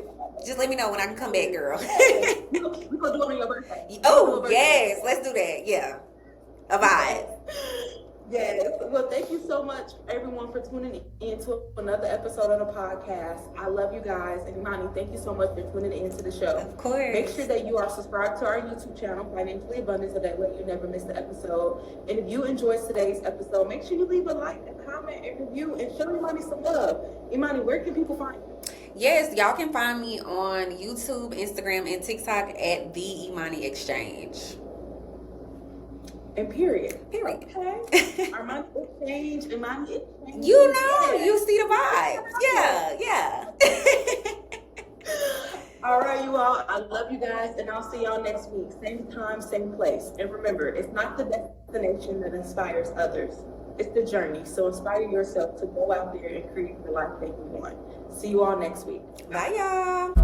Just let me know when I can come back, girl. We're gonna do it on your birthday. Oh, yes. Let's do that. Yeah. A vibe. Yes. Well, thank you so much, everyone, for tuning in to another episode of the podcast. I love you guys. And Imani, thank you so much for tuning into the show. Of course. Make sure that you are subscribed to our YouTube channel, Financially Abundant, so that way you never miss the episode. And if you enjoyed today's episode, make sure you leave a like, a comment, and review, and show Imani some love. Imani, where can people find you? Yes, y'all can find me on YouTube, Instagram, and TikTok at The Imani Exchange. And period. Okay. Imani Exchange. You know, you see the vibes. Yeah. All right, you all. I love you guys, and I'll see y'all next week. Same time, same place. And remember, it's not the destination that inspires others. It's the journey. So inspire yourself to go out there and create the life that you want. See you all next week. Bye, y'all.